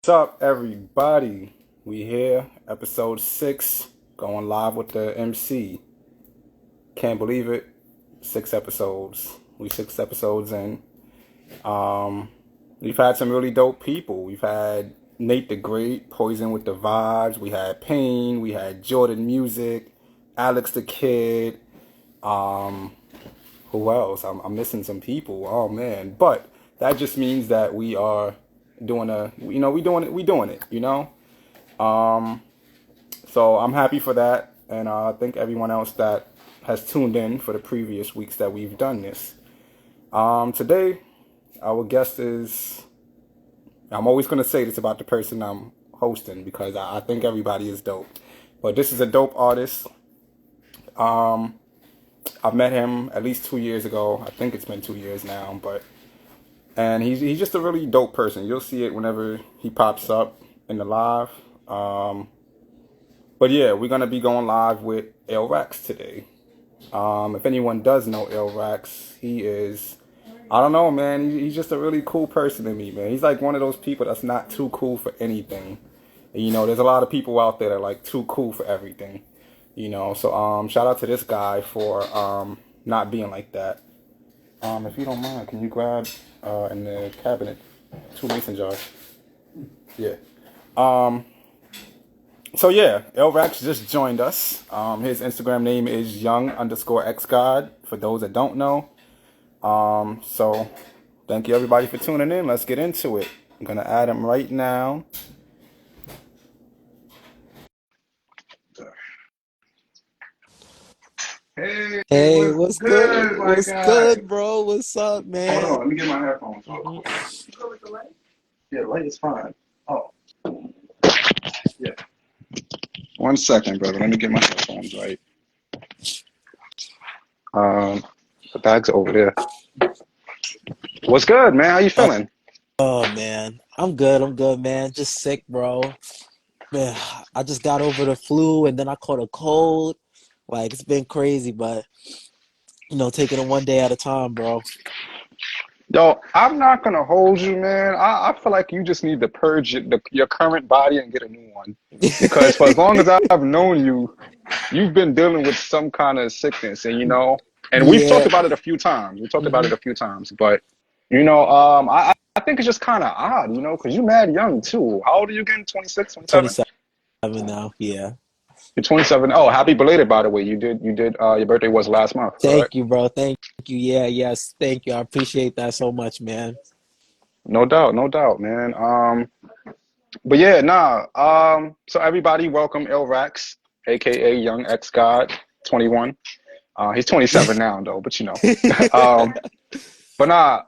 What's up, everybody? We here, episode 6, going live with the MC. Can't believe it. 6 episodes. We 6 episodes in. Um, we've had some really dope people. We've had Nate the Great, Poison with the Vibes. We had Pain. We had Jordan Music, Alex the Kid. Um, who else? I'm missing some people. Oh man! But that just means that we are doing we doing it. So I'm happy for that, and I thank everyone else that has tuned in for the previous weeks that we've done this. Today, our guest is. I'm always going to say this about the person I'm hosting because I think everybody is dope. But this is a dope artist. Um, I've met him at least 2 years ago. I think it's been 2 years now, and he's just a really dope person. You'll see it whenever he pops up in the live. Um, but yeah, we're gonna be going live with L Rax today. If anyone does know L Rax, he is, I don't know, man. He's just a really cool person to me, man. He's like one of those people that's not too cool for anything. There's a lot of people out there that are like too cool for everything. So shout out to this guy for not being like that. If you don't mind, can you grab in the cabinet 2 mason jars? Yeah. Um, so yeah, L Rax just joined us. His Instagram name is young_xgod for those that don't know. So thank you everybody for tuning in. Let's get into it. I'm gonna add him right now. Hey, Hey, what's what's good? good, my What's guy? good, bro? What's up, Hold on, man? let me get my headphones on. hmm Yeah, the light is fine. Oh, yeah. 1 second, brother. Let me get my headphones right. Um, the bag's over there. What's good, man? How you Oh, feeling? oh, man, I'm good. I'm good, man. Just sick, bro. Man, I just got over the flu and then I caught a cold. Like it's been crazy, but taking it one day at a time, bro. Yo, I'm not gonna hold you, man. I feel like you just need to purge your current body and get a new one. Because for as long as I've known you, you've been dealing with some kind of sickness, and we've talked Yeah. about it a few times. We talked about hmm it a few times, but I think it's just kind of odd, because you're mad young too. How old are you again? 26, 27? 27 now. Yeah. You're 27. Oh, happy belated, by the way. You did. Your birthday was last month, correct? Thank you, bro. Thank you. Yeah, yes. Thank you. I appreciate that so much, man. No doubt, no doubt, man. But yeah, nah. So everybody, welcome El Rax, aka Young X God, 21. He's 27 now, though, but um, but nah.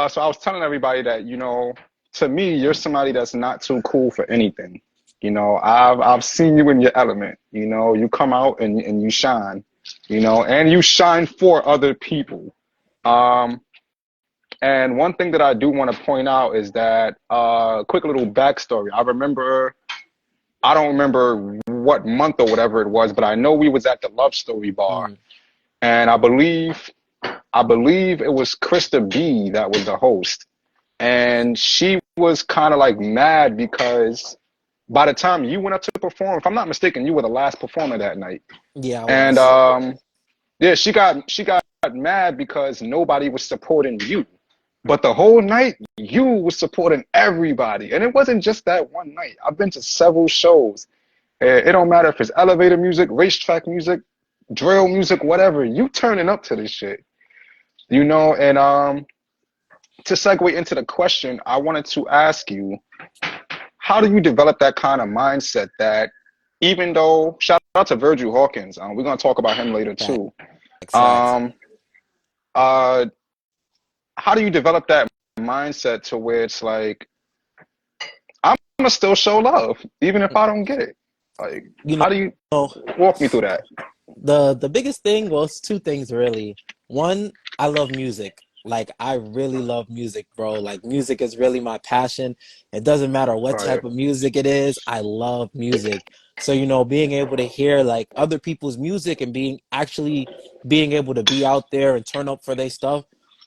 So I was telling everybody that to me, you're somebody that's not too cool for anything. I've seen you in your element. You come out and you shine. And you shine for other people. Um, and one thing that I do want to point out is that quick little backstory. I don't remember what month or whatever it was, but I know we was at the Love Story bar, Mm. and I believe it was Krista B that was the host, and she was kind of like mad because by the time you went up to perform, if I'm not mistaken, you were the last performer that night, Yeah, I and was. yeah, she got mad because nobody was supporting you. But the whole night, you was supporting everybody. And it wasn't just that one night. I've been to several shows. It don't matter if it's elevator music, racetrack music, drill music, whatever. You turning up to this shit. And to segue into the question, I wanted to ask you, how do you develop that kind of mindset that even though, shout out to Virgil Hawkins, we're going to talk about him later Facts, too. facts. Um, uh, how do you develop that mindset to where it's like, I'm gonna still show love, even if I don't get it. Like, You how do you know, walk me through that? the biggest thing was two things really. One, I love music. Like I really love music, bro. Like music is really my passion. It doesn't matter what Right. type of music it is. I love music. So, being able to hear like other people's music and being able to be out there and turn up for their stuff,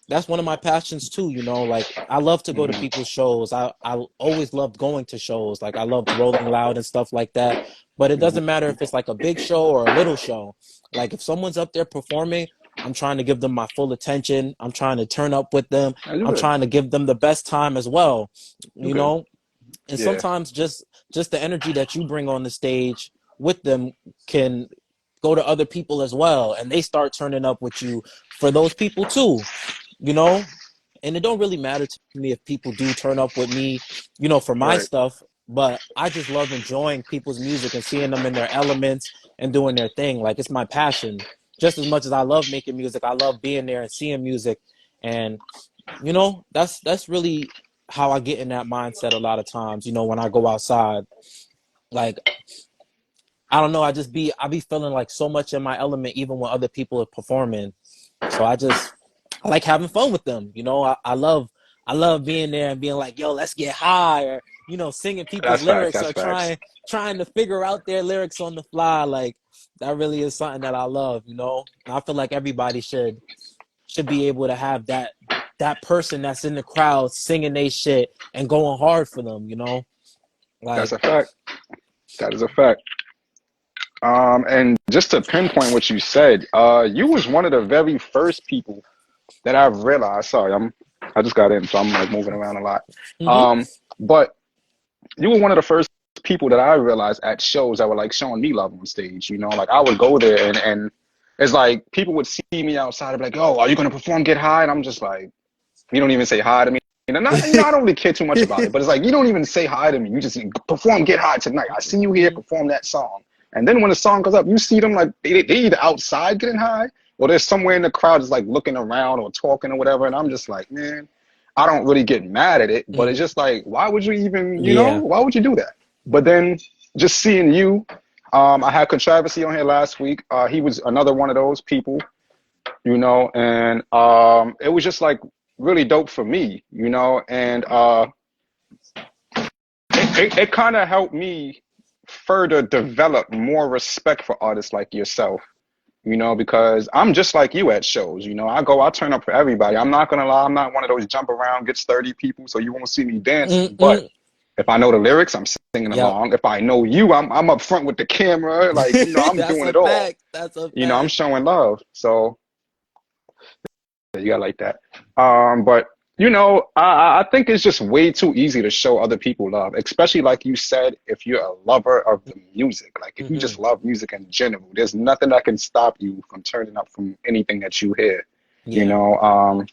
that's one of my passions too, like I love to go to Hmm. people's shows. I always loved going to shows. Like I loved Rolling Loud and stuff like that. But it doesn't matter if it's like a big show or a little show. Like if someone's up there performing, I'm trying to give them my full attention. I'm trying to turn up with them. Yeah, you I'm good. trying to give them the best time as well. You You good. know? And Yeah. sometimes just the energy that you bring on the stage with them can go to other people as well, and they start turning up with you for those people too, you know and it don't really matter to me if people do turn up with me, for my Right. stuff, but I just love enjoying people's music and seeing them in their elements and doing their thing. Like it's my passion. Just as much as I love making music, I love being there and seeing music. And that's really how I get in that mindset a lot of times, when I go outside. Like I don't know, I be feeling like so much in my element even when other people are performing. So I like having fun with them. I love being there and being like, yo, let's get high, or singing people's That's facts. lyrics, That's or facts. trying to figure out their lyrics on the fly. Like that really is something that I love. And I feel like everybody should be able to have that person that's in the crowd singing they shit and going hard for them. That's Like a fact. That is a fact. And just to pinpoint what you said, you was one of the very first people that I realized. Sorry, I just got in, so I'm like moving around a lot. mm-hmm, But you were one of the first people that I realized at shows that were like showing me love on stage. Like I would go there and it's like people would see me outside and be like, "Oh, are you gonna perform Get High?" And I'm just like, you don't even say hi to me. I don't really care too much about it, but it's like you don't even say hi to me. You just perform Get High tonight. I see you here perform that song, and then when the song goes up, you see them like they either outside getting high or they're somewhere in the crowd just like looking around or talking or whatever. And I'm just like, man, I don't really get mad at it, but it's just like, why would you even, yeah. why would you do that? But then just seeing you, I had Controversy on here last week. He was another one of those people, and it was just like really dope for me, and it kind of helped me further develop more respect for artists like yourself, because I'm just like you at shows. I turn up for everybody. I'm not gonna lie, I'm not one of those jump around, gets 30 people, so you won't see me dancing. But Mm-mm. if I know the lyrics, I'm singing Yep. along. If I know you, I'm up front with the camera, like, I'm That's doing a it all. fact. That's a I'm fact. showing love. So you got like that. But I think it's just way too easy to show other people love, especially like you said, if you're a lover of the music. Like if you Hmm. just love music in general, there's nothing that can stop you from turning up from anything that you hear. You Yeah. know.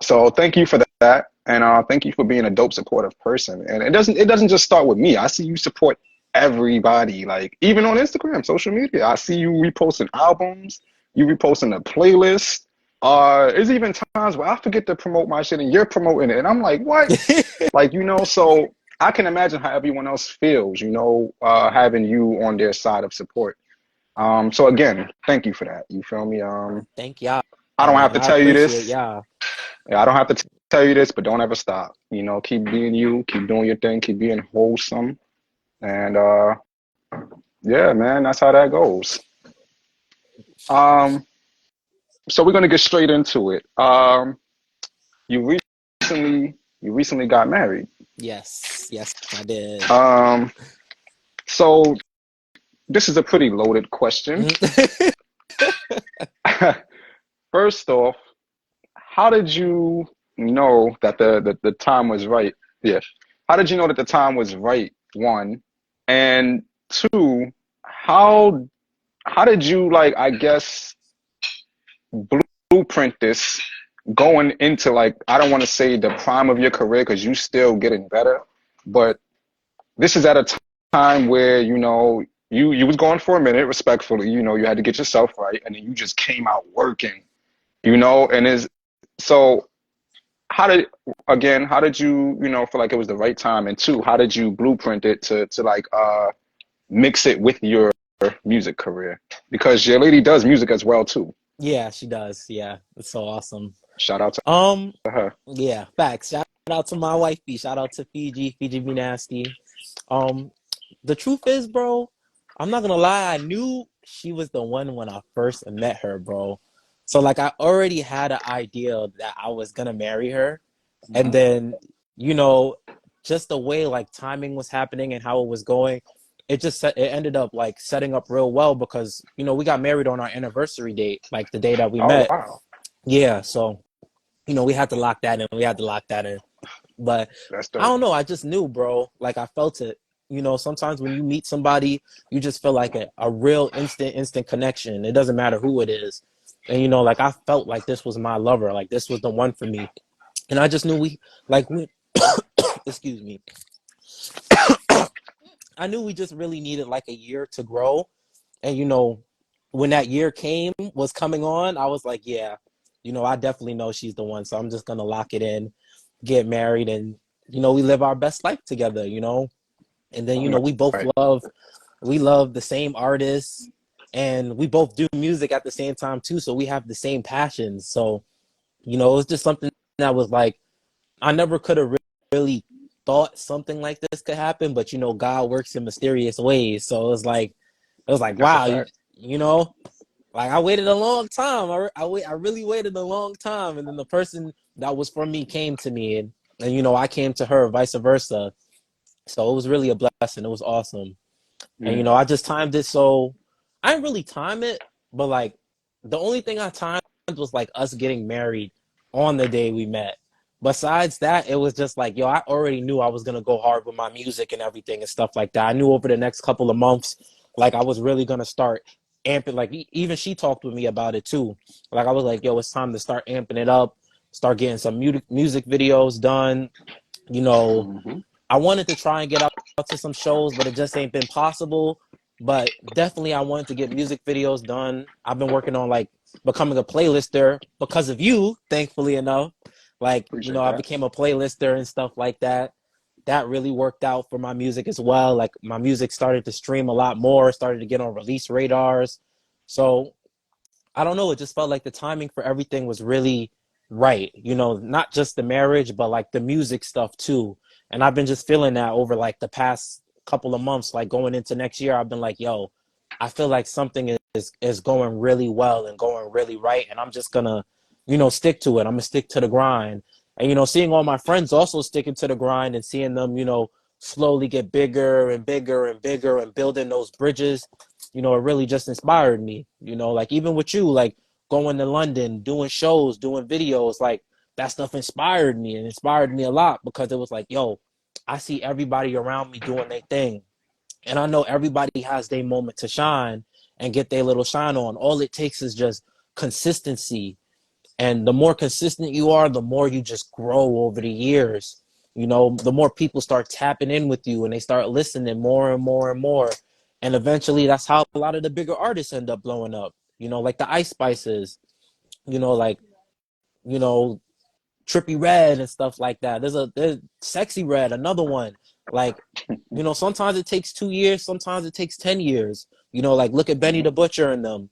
So thank you for that, and thank you for being a dope, supportive person. And it doesn't just start with me. I see you support everybody, like even on Instagram, social media. I see you reposting albums, you reposting a playlist. There's even times where I forget to promote my shit and you're promoting it, and I'm like, what? Like, so I can imagine how everyone else feels, having you on their side of support. So again, thank you for that. You feel me? Thank y'all, I don't have man. to I tell you appreciate this. y'all. Yeah, I don't have to tell you this, but don't ever stop. Keep being you, keep doing your thing, keep being wholesome. And yeah, man, that's how that goes. Um, so we're gonna get straight into it. You you recently got married. Yes. Yes, I did. Um, so this is a pretty loaded question. Mhm. First off, how did you know that the time was right? Yeah. How did you know that the time was right? One. And two, how how did you, like, I guess, blueprint this going into, like, I don't want to say the prime of your career because you still getting better, but this is at a time where, you was going for a minute, respectfully, you had to get yourself right, and then you just came out working, and is so how did how did you, feel like it was the right time? And two, how did you blueprint it to like mix it with your music career? Because your lady does music as well too. Yeah, she does. Yeah, it's so awesome. Shout out to Um, her. yeah, facts. Shout out to my wifey. Shout out to Fiji be nasty. Um, the truth is, bro, I'm not gonna lie. I knew she was the one when I first met her, bro. So like I already had an idea that I was gonna marry her, and Mhm. then you know, just the way like timing was happening and how it was going, it ended up like setting up real well because we got married on our anniversary date, like the day that we Oh met. wow, Yeah, so we had to lock that in. We had to lock that in. But that's I dope. don't know. I just knew, bro. Like I felt it. Sometimes when you meet somebody, you just feel like a real instant connection. It doesn't matter who it is. And like I felt like this was my lover. Like this was the one for me. And I just knew we excuse me. I knew we just really needed like a year to grow. And when that year was coming on, I was like, yeah, I definitely know she's the one. So I'm just gonna lock it in, get married, and we live our best life together. And then Right. we love the same artists, and we both do music at the same time too, so we have the same passions. So it was just something that was like I never could have really thought something like this could happen, but God works in mysterious ways. So it was like That's a wow, fact. you know like I waited a long time. I really waited a long time, and then the person that was for me came to me, and I came to her, vice versa. So it was really a blessing. It was awesome. And Mm. I just timed it so I didn't really time it, but like the only thing I timed was like us getting married on the day we met. Besides that, it was just like, yo, I already knew I was gonna go hard with my music and everything and stuff like that. I knew over the next couple of months, like I was really gonna start amping. Like even she talked with me about it too. Like I was like, yo, it's time to start amping it up, start getting some music videos done. You know, Hmm. I wanted to try and get out to some shows, but it just ain't been possible. But definitely, I wanted to get music videos done. I've been working on like becoming a playlister because of you, thankfully enough. Like, Appreciate I that. became a playlister and stuff like that. That really worked out for my music as well. Like, my music started to stream a lot more, started to get on release radars. So, I don't know. It just felt like the timing for everything was really right. Not just the marriage, but like the music stuff too. And I've been just feeling that over like the past couple of months, like going into next year. I've been like, yo, I feel like something is going really well and going really right, and I'm just gonna, stick to it. I'm gonna stick to the grind. And seeing all my friends also sticking to the grind and seeing them, slowly get bigger and bigger and bigger and building those bridges, it really just inspired me. Like even with you, like going to London, doing shows, doing videos, like that stuff inspired me and inspired me a lot because it was like, yo, I see everybody around me doing their thing. And I know everybody has their moment to shine and get their little shine on. All it takes is just consistency. And the more consistent you are, the more you just grow over the years. The more people start tapping in with you and they start listening more and more and more. And eventually that's how a lot of the bigger artists end up blowing up. Like the Ice Spices, like, you know, Trippy Red and stuff like that. There's Sexy Red, another one. Like, sometimes it takes 2 years, sometimes it takes 10 years. Like look at Benny Hmm. the Butcher and them.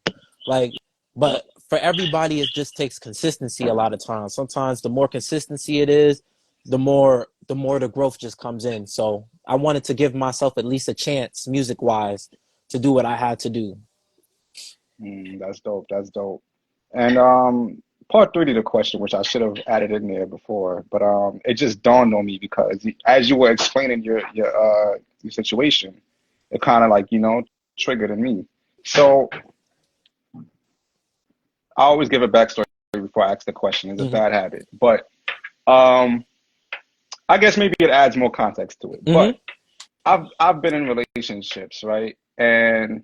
Like, Yep. but for everybody, it just takes consistency a lot of times. Sometimes the more consistency it is, the more the growth just comes in. So I wanted to give myself at least a chance, music wise, to do what I had to do. Mm, that's dope. That's dope. And part three to the question, which I should have added in there before, but it just dawned on me because as you were explaining your situation, it kind of like triggered in me. So I always give a backstory before I ask the question. It's a Hmm. bad habit, but um, I guess maybe it adds more context to it. Hmm. But I've been in relationships, right? And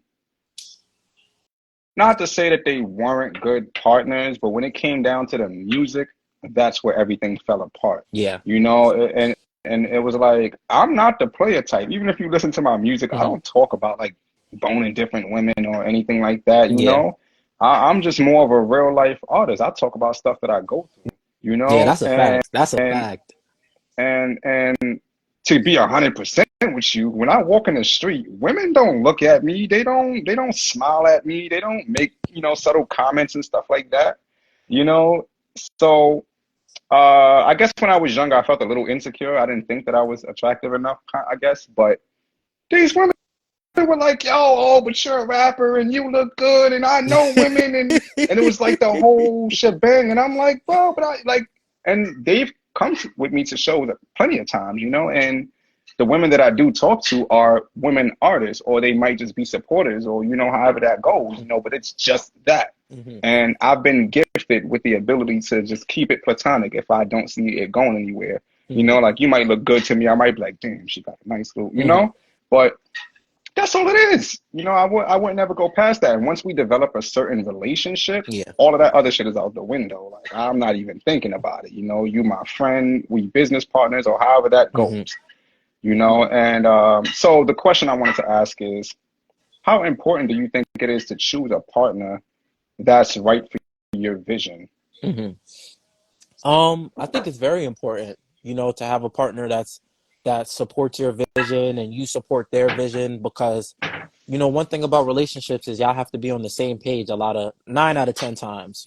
not to say that they weren't good partners, but when it came down to the music, that's where everything fell apart. Yeah. And it was like I'm not the player type. Even if you listen to my music, I Hmm. don't talk about like boning different women or anything like that. Yeah. I'm just more of a real life artist. I talk about stuff that I go through. Yeah, that's a fact. That's a And fact. and to be 100% with you, when I walk in the street, women don't look at me. They don't smile at me. They don't make subtle comments and stuff like that. You know, so I guess when I was younger, I felt a little insecure. I didn't think that I was attractive enough, I guess. But these women were like, yo, oh, but you're a rapper and you look good and I know women and it was like the whole shebang. And I'm like, bro, but I like, and they've come with me to shows plenty of times, and the women that I do talk to are women artists, or they might just be supporters, or however that goes, but it's just that. Mhm. And I've been gifted with the ability to just keep it platonic if I don't see it going anywhere. Mhm. Like you might look good to me, I might be like, damn, she got a nice little, Mhm. but that's all it is. I would never go past that. And once we develop a certain relationship, Yeah. all of that other shit is out the window. Like I'm not even thinking about it. You my friend, we business partners, or however that goes. Mhm. And so the question I wanted to ask is, how important do you think it is to choose a partner that's right for your vision? Mhm. I think it's very important, to have a partner that supports your vision and you support their vision because, one thing about relationships is y'all have to be on the same page a lot of 9 out of 10 times,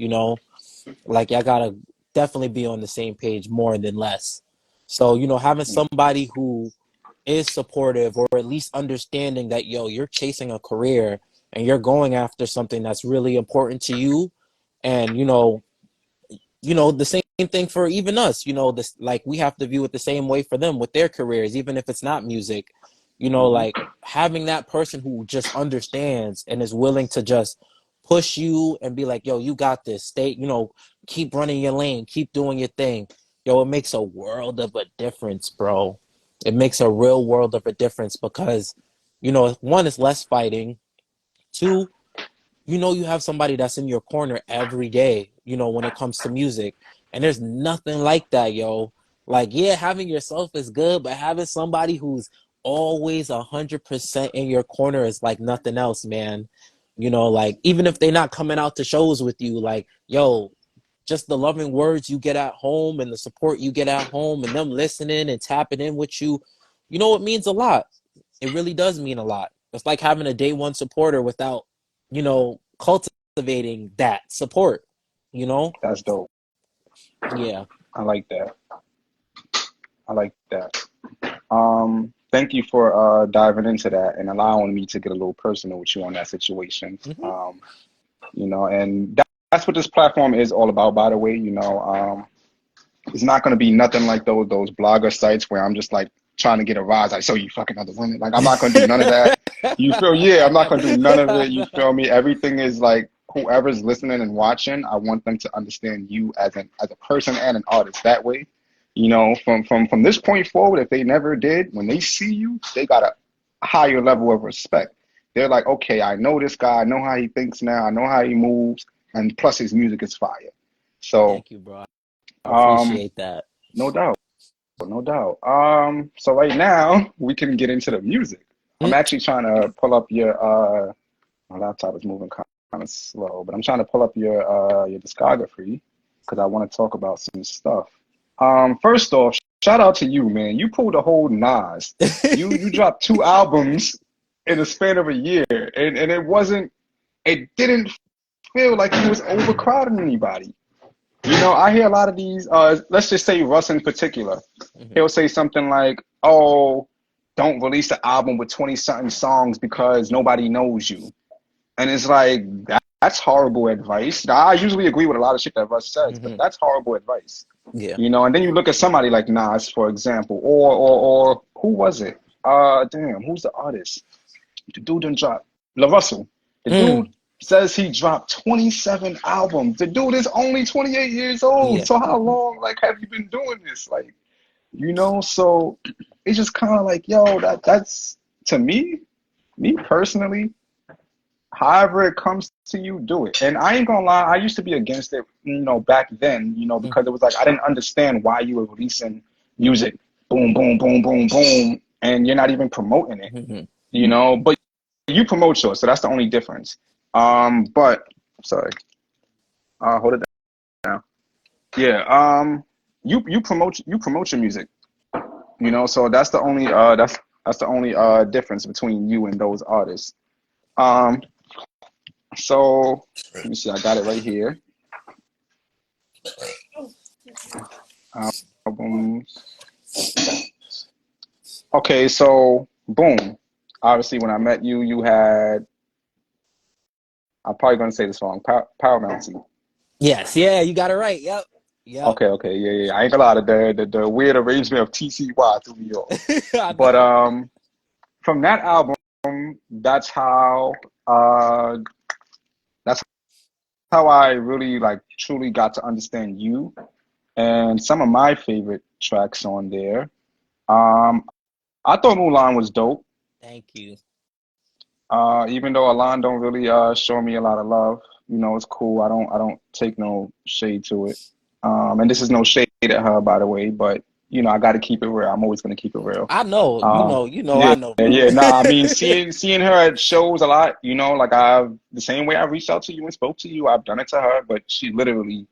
like y'all gotta definitely be on the same page more than less. So, having somebody who is supportive or at least understanding that, yo, you're chasing a career and you're going after something that's really important to you. And, the same thing for even us, this, like we have to view it the same way for them with their careers, even if it's not music, Hmm. like having that person who just understands and is willing to just push you and be like, yo, you got this, stay, keep running your lane, keep doing your thing. Yo, it makes a world of a difference, bro. It makes a real world of a difference because, one is less fighting. Two, you have somebody that's in your corner every day, when it comes to music. And there's nothing like that, yo. Like, yeah, having yourself is good, but having somebody who's always 100% in your corner is like nothing else, man. Like, even if they're not coming out to shows with you, like, yo, just the loving words you get at home and the support you get at home and them listening and tapping in with you, it means a lot. It really does mean a lot. It's like having a day one supporter without, cultivating that support, you know? That's dope. Yeah. I like that. I like that. Thank you for diving into that and allowing me to get a little personal with you on that situation. Hmm. And that's what this platform is all about, by the way. It's not going to be nothing like those blogger sites where I'm just like trying to get a rise. Like, so you fucking other women. Like, I'm not going to do none of that. You feel? Yeah, I'm not going to do none of it. You feel me? Everything is like whoever's listening and watching, I want them to understand you as a person and an artist that way. From this point forward, if they never did, when they see you, they got a higher level of respect. They're like, okay, I know this guy. I know how he thinks now. I know how he moves, and plus his music is fire. So, Thank you, bro. I um, appreciate that. no doubt, no doubt. So right now we can get into the music. I'm Mm. actually trying to pull up your my laptop is moving kind of slow, but I'm trying to pull up your discography because I want to talk about some stuff. First off, shout out to you, man. You pulled a whole Nas. You dropped 2 albums in the span of a year, and it didn't feel like he was overcrowding anybody. I hear a lot of these, let's just say Russ in particular. Mhm. He'll say something like, oh, don't release an album with 20 something songs because nobody knows you. And it's like, that's horrible advice. Now, I usually agree with a lot of shit that Russ says, but Mhm. that's horrible advice. Yeah. And then you look at somebody like Nas, for example, or who was it? Damn, who's the artist? The dude done dropped La Russell. The dude Mm. says he dropped 27 albums. The dude is only 28 years old. Yeah. So how long have you been doing this? So it's just kind of like, yo, that's to me personally, however it comes to you, do it. And I ain't gonna lie, I used to be against it, back then, Mm. because it was like I didn't understand why you were releasing music, boom, boom, boom, boom, boom, and you're not even promoting it, Mhm. but you promote yours, so that's the only difference. But sorry, hold it down. Yeah, you promote your music, so that's the only difference between you and those artists. Um, so let me see, I got it right here. Albums. Okay, so boom. obviously when I met you, you had, I'm probably gonna say this wrong, Paramount. Yes, yeah, you got it right. Yep, yep. Okay, yeah. I ain't gonna lie, the weird arrangement of TCY threw me off. I But know. from that album, that's how uh that's how I really like truly got to understand you and some of my favorite tracks on there. Um, I thought Mulan was dope. Thank you. Even though Alon don't really show me a lot of love, it's cool. I don't take no shade to it. And this is no shade at her, by the way, but I got to keep it real. I'm always gonna keep it real. I know, Um, I yeah, know, bro. yeah. Nah, I mean, seeing her at shows a lot. Like the same way I reached out to you and spoke to you, I've done it to her, but she literally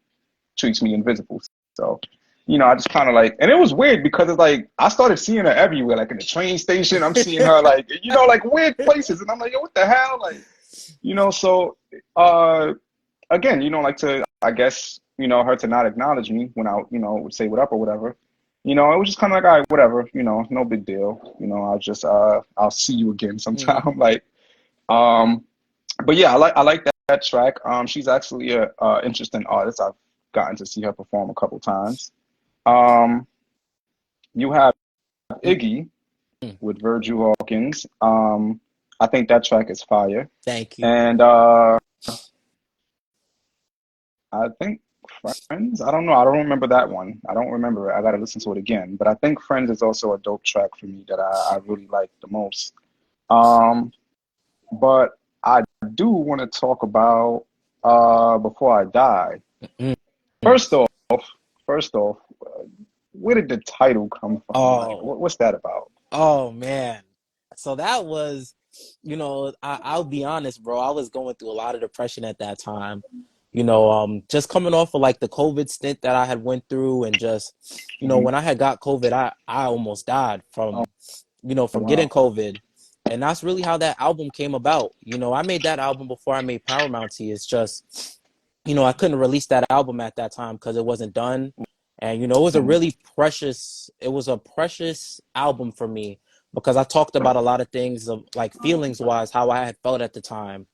treats me invisible. So, I just kind of like, and it was weird because it's like I started seeing her everywhere, like in the train station. I'm seeing her like, like weird places, and I'm like, yo, what the hell, like, So, uh, again, like to, I guess, her to not acknowledge me when I, would say what up or whatever. It was just kind of like, all right, whatever, no big deal. I'll just, I'll see you again Mhm. sometime. Like, um, but yeah, I like that track. She's actually a interesting artist. I've gotten to see her perform a couple times. Um, you have Iggy Mhm. with Virgil Hawkins. I think that track is fire. Thank you. And I think Friends. I don't know. I don't remember that one. I don't remember it. I got to listen to it again. But I think Friends is also a dope track for me that I really like the most. Um, but I do want to talk about Before I Die. Mhm. First off, first off, where did the title come from? Like, Oh, what's that about? oh man. So that was, I'll be honest, bro. I was going through a lot of depression at that time. Just coming off of like the COVID stint that I had went through, and just, Hmm. when I had got COVID, I almost died Oh, from getting wow. COVID. And that's really how that album came about. I made that album before I made Paramount T. It's just, I couldn't release that album at that time because it wasn't done. And, Mhm. it was a precious album for me because I talked about a lot of things of like feelings wise, how I had felt at the time.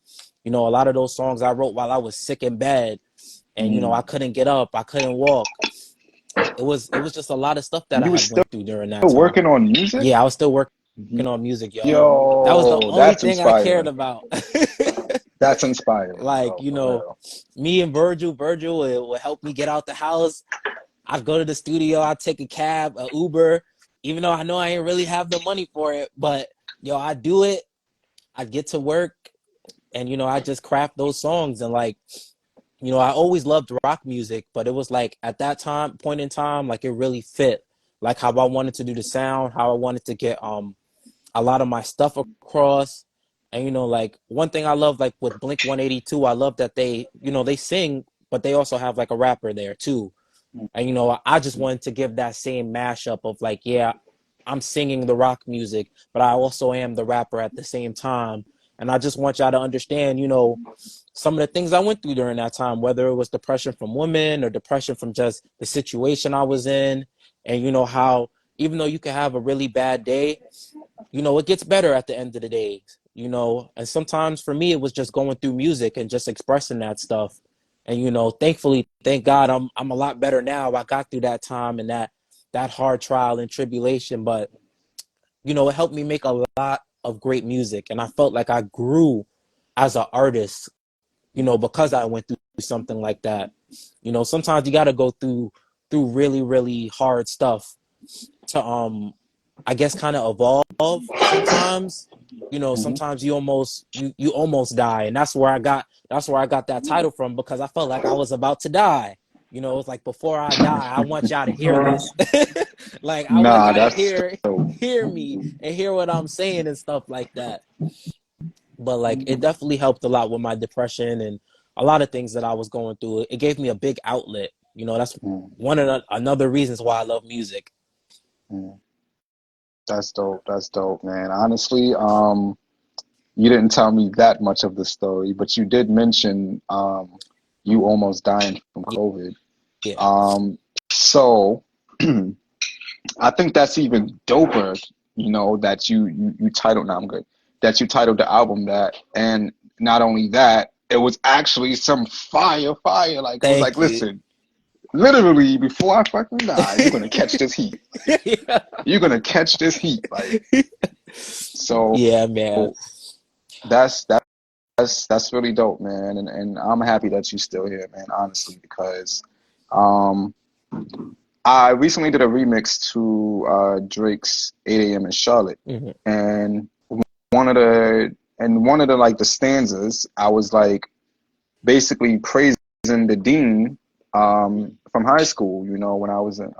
A lot of those songs I wrote while I was sick in bed and, I Mm. couldn't get up, I couldn't walk. It was just a lot of stuff that I You were had still went through during that time. working on music? Yeah, I was still working on music, yo. That was the Yo, only that's thing I cared inspiring. about. That's inspiring, Like, bro, for real. me and Virgil would help me get out the house. I'd go to the studio, I'd take a cab, a Uber, even though I know I ain't really have the money for it, but yo, I do it. I get to work and I just craft those songs and like, I always loved rock music, but it was like at that point in time, like it really fit like how I wanted to do the sound, how I wanted to get a lot of my stuff across. And like one thing I love, like with Blink 182, I love that they sing, but they also have like a rapper there too. And I just wanted to give that same mashup of like, yeah, I'm singing the rock music, but I also am the rapper at the same time. And I just want y'all to understand, some of the things I went through during that time, whether it was depression from women or depression from just the situation I was in. And how even though you can have a really bad day, it gets better at the end of the day, and sometimes for me, it was just going through music and just expressing that stuff. And, thankfully, thank God I'm a lot better now. I got through that time and that hard trial and tribulation, but, it helped me make a lot of great music. And I felt like I grew as an artist, because I went through something like that. Sometimes you got to go through really, really hard stuff to I guess kind of evolve sometimes. Hmm. Sometimes you almost die, and that's where I got that title from because I felt like I was about to die. It's like before I die, I want y'all to hear this. Like I want Nah, y'all to that's hear me and hear what I'm saying and stuff like that. But like it definitely helped a lot with my depression and a lot of things that I was going through. It gave me a big outlet. That's mm, one of another reasons why I love music. mm. That's dope. That's dope, man. Honestly, you didn't tell me that much of the story, but you did mention you almost dying from COVID. Yeah. Um, so I think that's even doper, that you titled, now I'm good. that you titled the album that. And not only that, it was actually some fire. Like, it was like, Thank you. listen, literally, before I fucking die, you're gonna catch this heat. Yeah. You're gonna catch this heat. Like, so Yeah, man. that's that's really dope, man. And I'm happy that you're still here, man, honestly, because um I recently did a remix to Drake's 8 a.m. in Charlotte. Hmm. And one of the like the stanzas, I was like basically praising the dean from high school. You know, when I was in,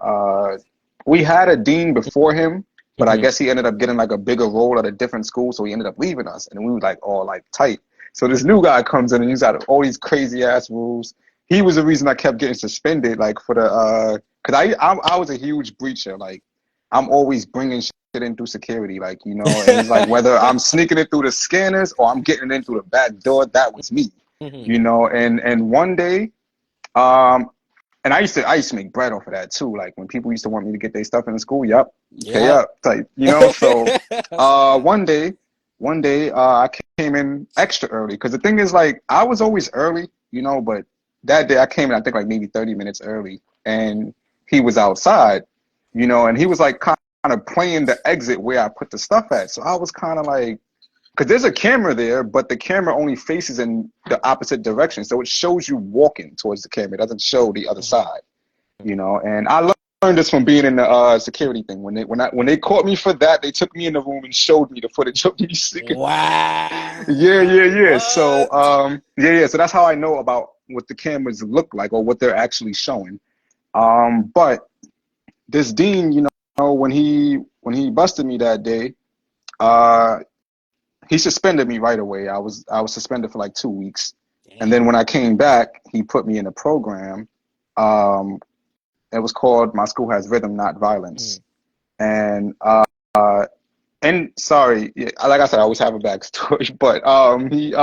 we had a dean before him, but I Hmm. guess he ended up getting like a bigger role at a different school, so he ended up leaving us, and we were like all like tight. So this new guy comes in and he's got all these crazy ass rules. He was the reason I kept getting suspended, like for the because I was a huge breacher. Like I'm always bringing shit in through security, like you know, and it's like whether I'm sneaking it through the scanners or I'm getting it in through the back door, that was me, Hmm. you know. And one day, um, and I used to make bread off of that too. Like when people used to want me to get their stuff in the school, yep, pay Yep. up, type, you know. So uh, one day, I came in extra early because the thing is like I was always early, you know, but that day I came in I think like maybe 30 minutes early, and he was outside, you know, and he was like kind of playing the exit where I put the stuff at. So I was kind of like, because there's a camera there, but the camera only faces in the opposite direction, so it shows you walking towards the camera. It doesn't show the other Mhm. side, you know. And I learned this from being in the security thing. When they caught me for that, they took me in the room and showed me the footage of me sneaking. Yeah. So What? yeah. So that's how I know about what the cameras look like or what they're actually showing. But this dean, you know, when he busted me that day, uh, he suspended me right away. I was suspended for like 2 weeks, and Damn. then when I came back, he put me in a program. Um, it was called My School Has Rhythm, Not Mm. Violence, and and sorry, yeah, like I said, I always have a backstory, but he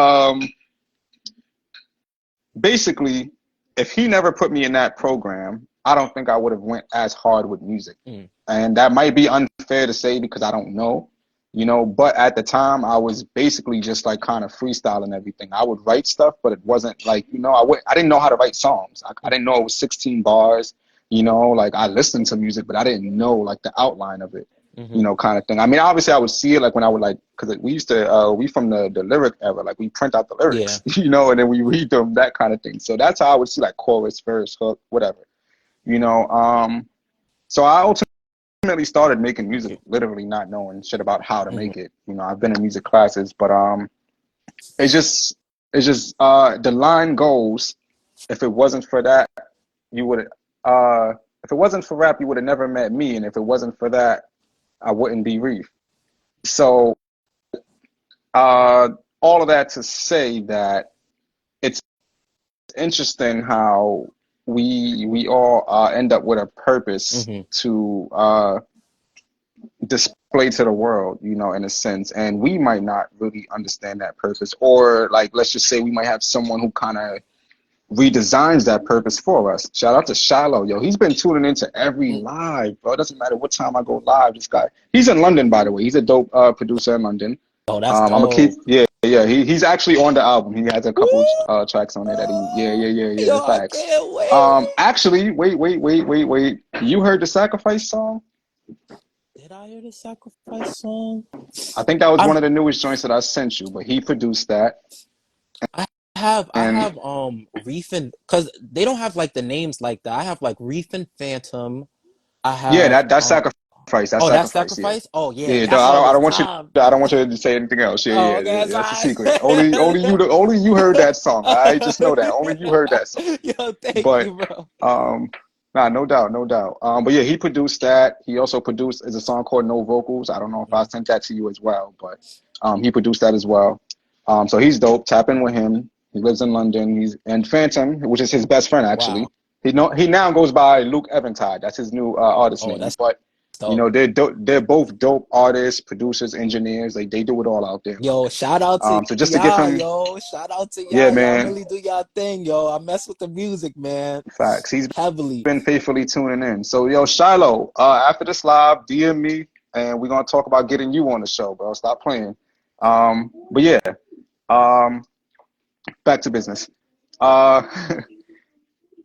basically, if he never put me in that program, I don't think I would have went as hard with music. Mm. And that might be unfair to say because I don't know, you know, but at the time I was basically just like kind of freestyling everything. I would write stuff, but it wasn't like, you know, I didn't know how to write songs. I didn't know it was 16 bars, you know, like I listened to music, but I didn't know like the outline of it, you Hmm. know, kind of thing. I mean, obviously I would see it like when I would like, because we used to, we from the lyric era, like we print out the Yeah. lyrics, you know, and then we read them, that kind of thing. So that's how I would see like chorus, verse, hook, whatever, you know. So I ultimately started making music literally not knowing shit about how to Hmm. make it. You know, I've been in music classes, but it's just the line goes, if it wasn't for that, you would if it wasn't for rap, you would have never met me, and if it wasn't for that, I wouldn't be Reef. So uh all of that to say that it's interesting how we all end up with a purpose Hmm. to display to the world, you know, in a sense. And we might not really understand that purpose. Or like let's just say we might have someone who kind of redesigns that purpose for us. Shout out to Shiloh, yo. He's been tuning into every live, bro. It doesn't matter what time I go live. This guy. He's in London, by the way. He's a dope producer in London. Oh, that's I'm gonna keep, dope. yeah. He's actually on the album. He has a Woo! couple tracks on there that he, Yo, yeah. I Facts. can't wait. Actually, wait. You heard the Sacrifice song? Did I hear the sacrifice song? I think that was one I've of the newest joints that I sent you, but he produced that. I have And Reef and because they don't have like the names like that. I have like Reef and Phantom. I yeah, have that's Sacrifice. That's oh, that's Sacrifice. Yeah, sacrifice. Oh yeah, yeah. that song I is don't want you. time. I don't want you to say anything else. Oh, okay, Yeah. That's a that's secret. fine. Only you heard that song. I just know that. Only you heard that song. Yo, thank But you, bro. um, nah, no doubt, no doubt. But yeah, he produced that. He also produced is a song called No Vocals. I don't know if I Mhm. sent that to you as well, but he produced that as well. So he's dope. Tap in with him. He lives in London. He's and Phantom, which is his best friend Wow. actually. He now goes by Luke Eventide. That's his new artist Oh, name. that's But you dope. know they're both dope artists, producers, engineers. Like they do it all out there in Yo, London. shout out to So just to give y'all, him, yo. Shout out to yeah, y'all. Y'all man, really do y'all thing, yo. I mess with the music, man. facts. He's Heavily. been faithfully tuning in. So, yo, Shiloh, after this live, DM me and we're gonna talk about getting you on the show, bro. Stop playing. But yeah, um, back to business. Uh,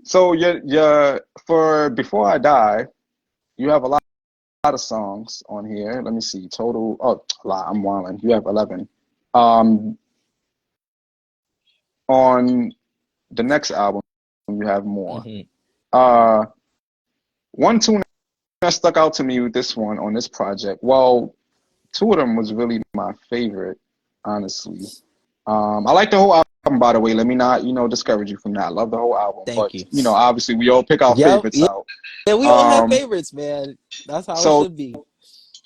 so your for Before I Die, you have a lot of songs on here. Let me see. Total. Oh, a lot. I'm wilding. You have 11. Um, on the next album, you have more. Hmm. Uh, One tune that stuck out to me with this one on this project. Well, two of them was really my favorite, honestly. I like the whole album, by the way. Let me not, discourage you from that. I love the whole album, Thank but you. obviously we all pick our Yep. favorites Yeah, out. yeah, we all have Um, favorites, man. That's how it so should be.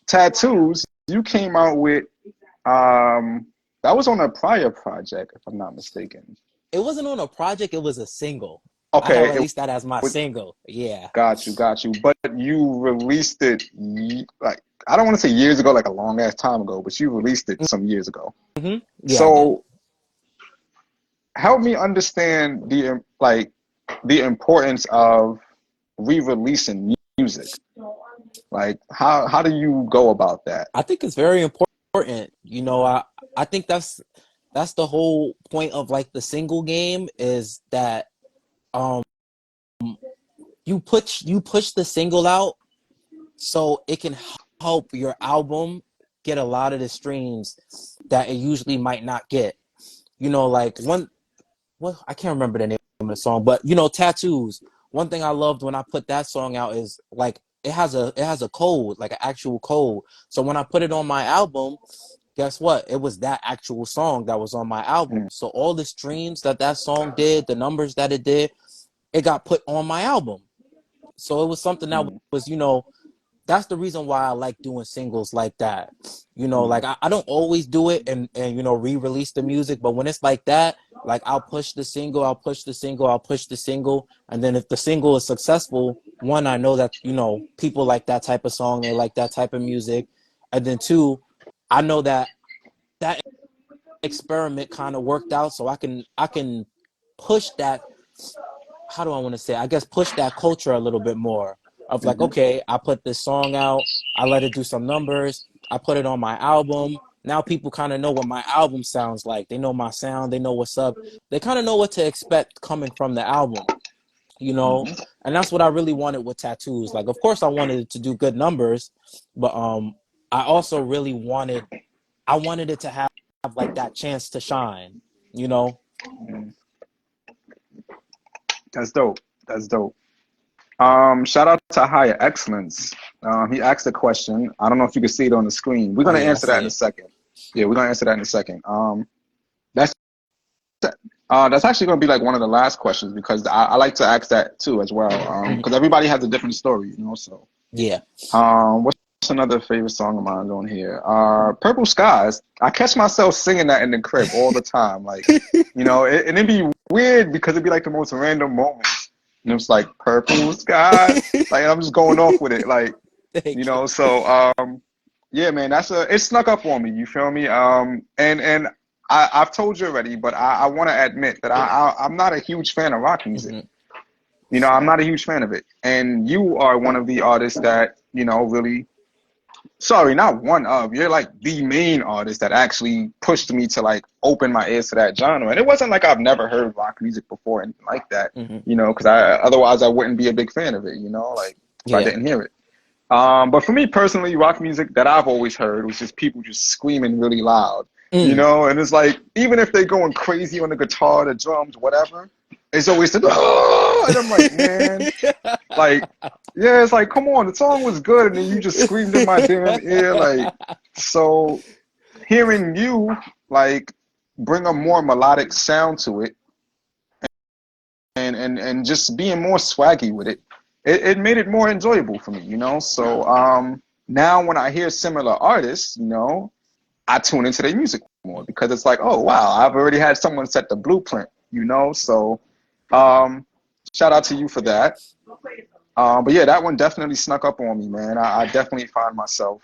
tattoos, you came out with that was on a prior project, if I'm not mistaken. It wasn't on a project, it was a single. I had Okay, it released that as my was single. Yeah. got you. But you released it like I don't want to say years ago, like a long ass time ago, but you released it some years ago. Hmm. Yeah, I did. So help me understand the importance of re-releasing music. Like how do you go about that? I think it's very important. I think that's the whole point of like the single game is that um you push the single out so it can help your album get a lot of the streams that it usually might not get. Like one well, I can't remember the name of the song, but tattoos. One thing I loved when I put that song out is like it has a code, like an actual code. So when I put it on my album, guess what? It was that actual song that was on my album. Mm, So all the streams that song did, the numbers that it did, it got put on my album. So it was something that mm, was, that's the reason why I like doing singles like that. Like mm, I don't always do it and re-release the music, but when it's like that, like I'll push the single, I'll push the single, I'll push the single, and then if the single is successful, one, I know that people like that type of song, they like that type of music, and then two, I know that experiment kind of worked out, so I can push that. How do I want to say? I guess push that culture a little bit more of like, mhm, okay, I put this song out, I let it do some numbers, I put it on my album. Now people kind of know what my album sounds like. They know my sound, they know what's up. They kind of know what to expect coming from the album, you know? mhm, And that's what I really wanted with tattoos. Like, of course I wanted it to do good numbers, but I also really wanted it to have like that chance to shine, you know? mm. That's dope. That's dope. Shout out to Higher Excellence. He asked a question. I don't know if you can see it on the screen. We're Oh gonna yeah, I answer that see in a it. second. Yeah, we're gonna answer that in a second. That's that's actually gonna be like one of the last questions because I like to ask that too as well. Mhm. Because everybody has a different story. So, Yeah. what's another favorite song of mine on here? Purple Skies. I catch myself singing that in the crib all the time. Like, and it'd be weird because it'd be like the most random moments. And it's like purple skies. Like, and I'm just going off with it. Like, Thank you. so yeah, man, it snuck up on me. You feel me? And I've told you already, but I want to admit that I'm not a huge fan of rock music. Hmm. I'm not a huge fan of it. And you are one of the artists that really. Sorry, not one of. You're like the main artist that actually pushed me to like open my ears to that genre. And it wasn't like I've never heard rock music before and like that. Hmm. Because otherwise I wouldn't be a big fan of it. Like if I Yeah. didn't hear it. But for me personally, rock music that I've always heard was just people just screaming really loud, Mm. and it's like, even if they're going crazy on the guitar, the drums, whatever, it's always the, oh! And I'm like, man, like, yeah, it's like, come on, the song was good, and then you just screamed in my damn ear, like, so hearing you, like, bring a more melodic sound to it, and just being more swaggy with it made it more enjoyable for me. So now when I hear similar artists, I tune into their music more because it's like, oh wow, I've already had someone set the blueprint. So um, shout out to you for that. But yeah, that one definitely snuck up on me, man. I definitely find myself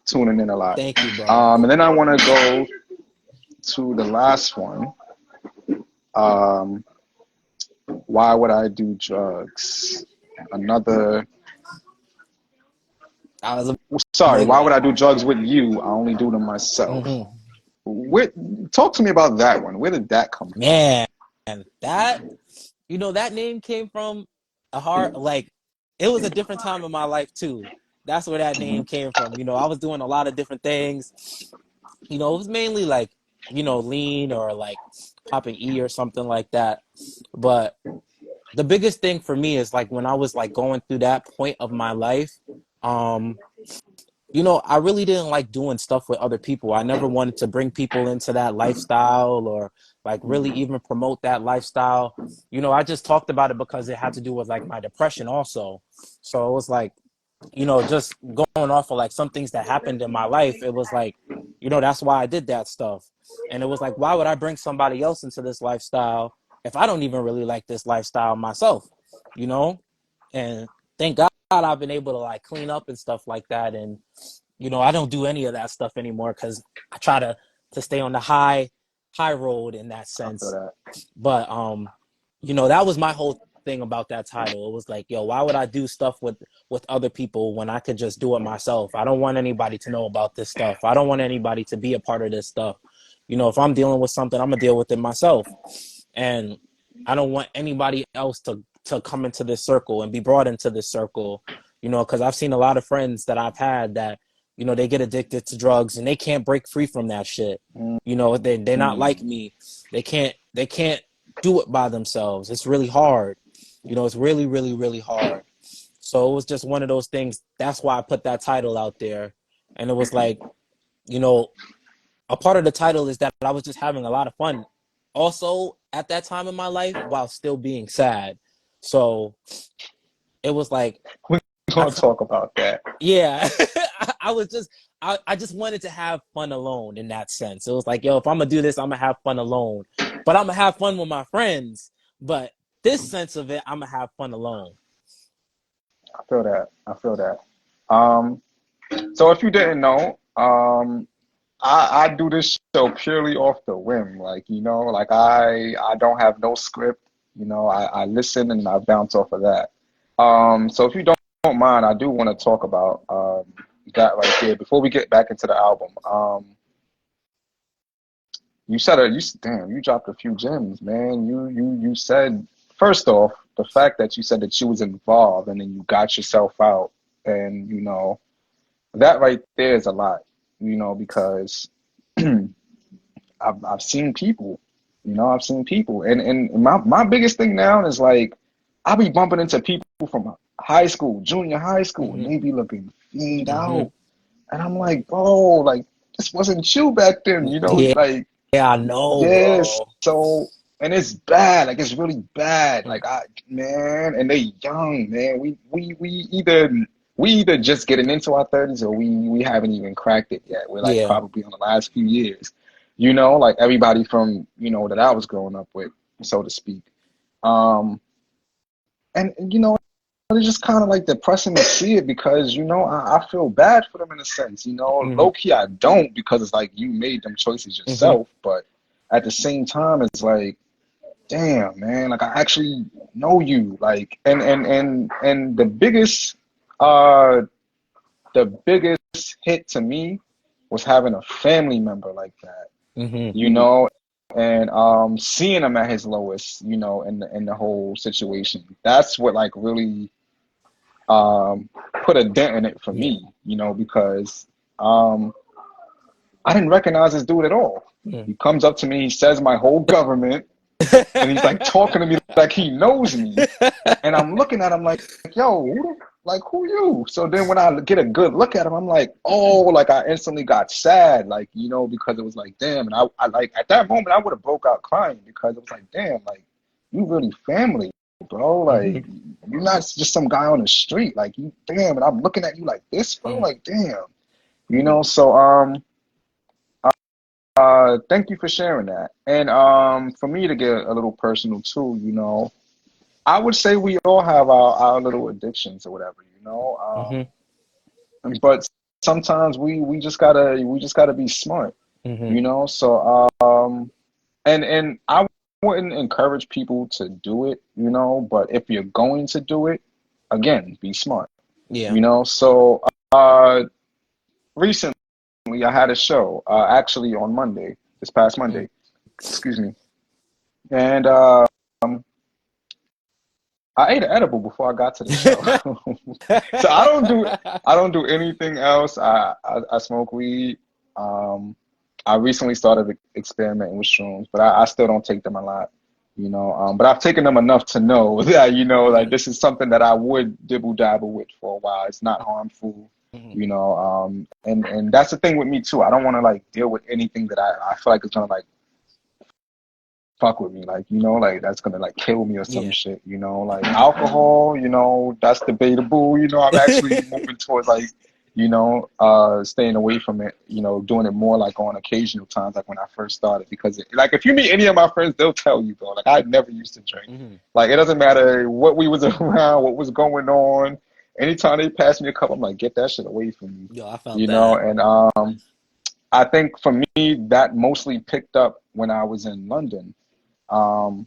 tuning in a lot. Thank you, bro. And then I want to go to the last one. Um, why would I do drugs? Another I was a Sorry, why would regular. I do drugs with you? I only do them myself. Hmm. Where, talk to me about that one. Where did that come from? Man, that that name came from a hard like it was a different time in my life too. That's where that name Hmm. came from. I was doing a lot of different things. It was mainly like, lean or like popping E or something like that. But the biggest thing for me is like when I was like going through that point of my life, um, I really didn't like doing stuff with other people. I never wanted to bring people into that lifestyle or like really even promote that lifestyle. I just talked about it because it had to do with like my depression also. So it was like, just going off of like some things that happened in my life, it was like, that's why I did that stuff. And it was like, why would I bring somebody else into this lifestyle if I don't even really like this lifestyle myself, you know? And thank God I've been able to like clean up and stuff like that. And, I don't do any of that stuff anymore because I try to stay on the high road in that I feel sense. that. But that was my whole thing about that title. It was like, yo, why would I do stuff with other people when I could just do it myself? I don't want anybody to know about this stuff. I don't want anybody to be a part of this stuff. If I'm dealing with something, I'm gonna deal with it myself. And I don't want anybody else to come into this circle and be brought into this circle, because I've seen a lot of friends that I've had that, they get addicted to drugs and they can't break free from that shit. They're not like Mm. me. They can't do it by themselves. It's really hard. It's really, really, really hard. So it was just one of those things. That's why I put that title out there. And it was like, you know, a part of the title is that I was just having a lot of fun also at that time in my life while still being sad. So it was like We're I gonna talk about that. yeah, I was just I just wanted to have fun alone in that sense. It was like, yo, if I'm gonna do this, I'm gonna have fun alone. But I'm gonna have fun with my friends. But this sense of it, I'm gonna have fun alone. I feel that. I feel that. Um, so if you didn't know, I do this show purely off the whim. Like, like I don't have no script. I listen and I bounce off of that. So if you don't mind, I do want to talk about that right there before we get back into the album. You said damn, you dropped a few gems, man. You said, first off, the fact that you said that you was involved and then you got yourself out, and that right there is a lot, because I've seen people, and my biggest thing now is like I be bumping into people from high school, junior high school, and Hmm. they be looking fiend Hmm. out, and I'm like, bro, like this wasn't you back then, Yeah, like. I know, Yes, bro. so and it's bad, like it's really bad. Mm. Like man, and they young, man. We either just getting into our 30s or we haven't even cracked it yet. We're like Yeah. probably on the last few years. Like everybody from, that I was growing up with, so to speak. Um and it's just kind of like depressing to see it because, I feel bad for them in a sense, Hmm. low key I don't because it's like you made them choices Hmm. yourself, but at the same time it's like, damn man, like I actually know you, like, and uh the biggest hit to me was having a family member like that, Hmm. you know, and seeing him at his lowest, in the whole situation. That's what like really um put a dent in it for Yeah. me, because um I didn't recognize this dude at all. Mm. He comes up to me, he says my whole government, and he's like talking to me like he knows me. And I'm looking at him like, yo, who you? So then when I get a good look at him, I'm like, oh, like I instantly got sad, like, because it was like, damn. And I like at that moment I would have broke out crying because it was like, damn, like you really family, bro. Like Hmm. you're not just some guy on the street. Like you, damn. And I'm looking at you like this, bro. Mm. Like damn, So thank you for sharing that. And for me to get a little personal too, I would say we all have our little addictions or whatever, Hmm. but sometimes we just gotta be smart, Hmm. So and I wouldn't encourage people to do it, but if you're going to do it, again, be smart, Yeah. So recently I had a show, actually on Monday, this past Mm. Monday, excuse me, and I ate an edible before I got to the show. So I don't do anything else. I smoke weed. Um, I recently started experimenting with shrooms, but I still don't take them a lot, you know. But I've taken them enough to know that, you know, like Mhm. this is something that I would dibble dabble with for a while. It's not harmful, Mhm. you know. And that's the thing with me too. I don't want to like deal with anything that I feel like is gonna like fuck with me, like, you know, like that's gonna like kill me or some Yeah. shit, you know, like alcohol, you know, that's debatable, you know. I'm actually moving towards like, you know, staying away from it, you know, doing it more like on occasional times, like when I first started, because like if you meet any of my friends, they'll tell you, bro, like I never used to drink. Mhm. Like it doesn't matter what we was around, what was going on. Anytime they pass me a cup, I'm like, get that shit away from me, Yo, I felt you know. that. And I think for me that mostly picked up when I was in London. um,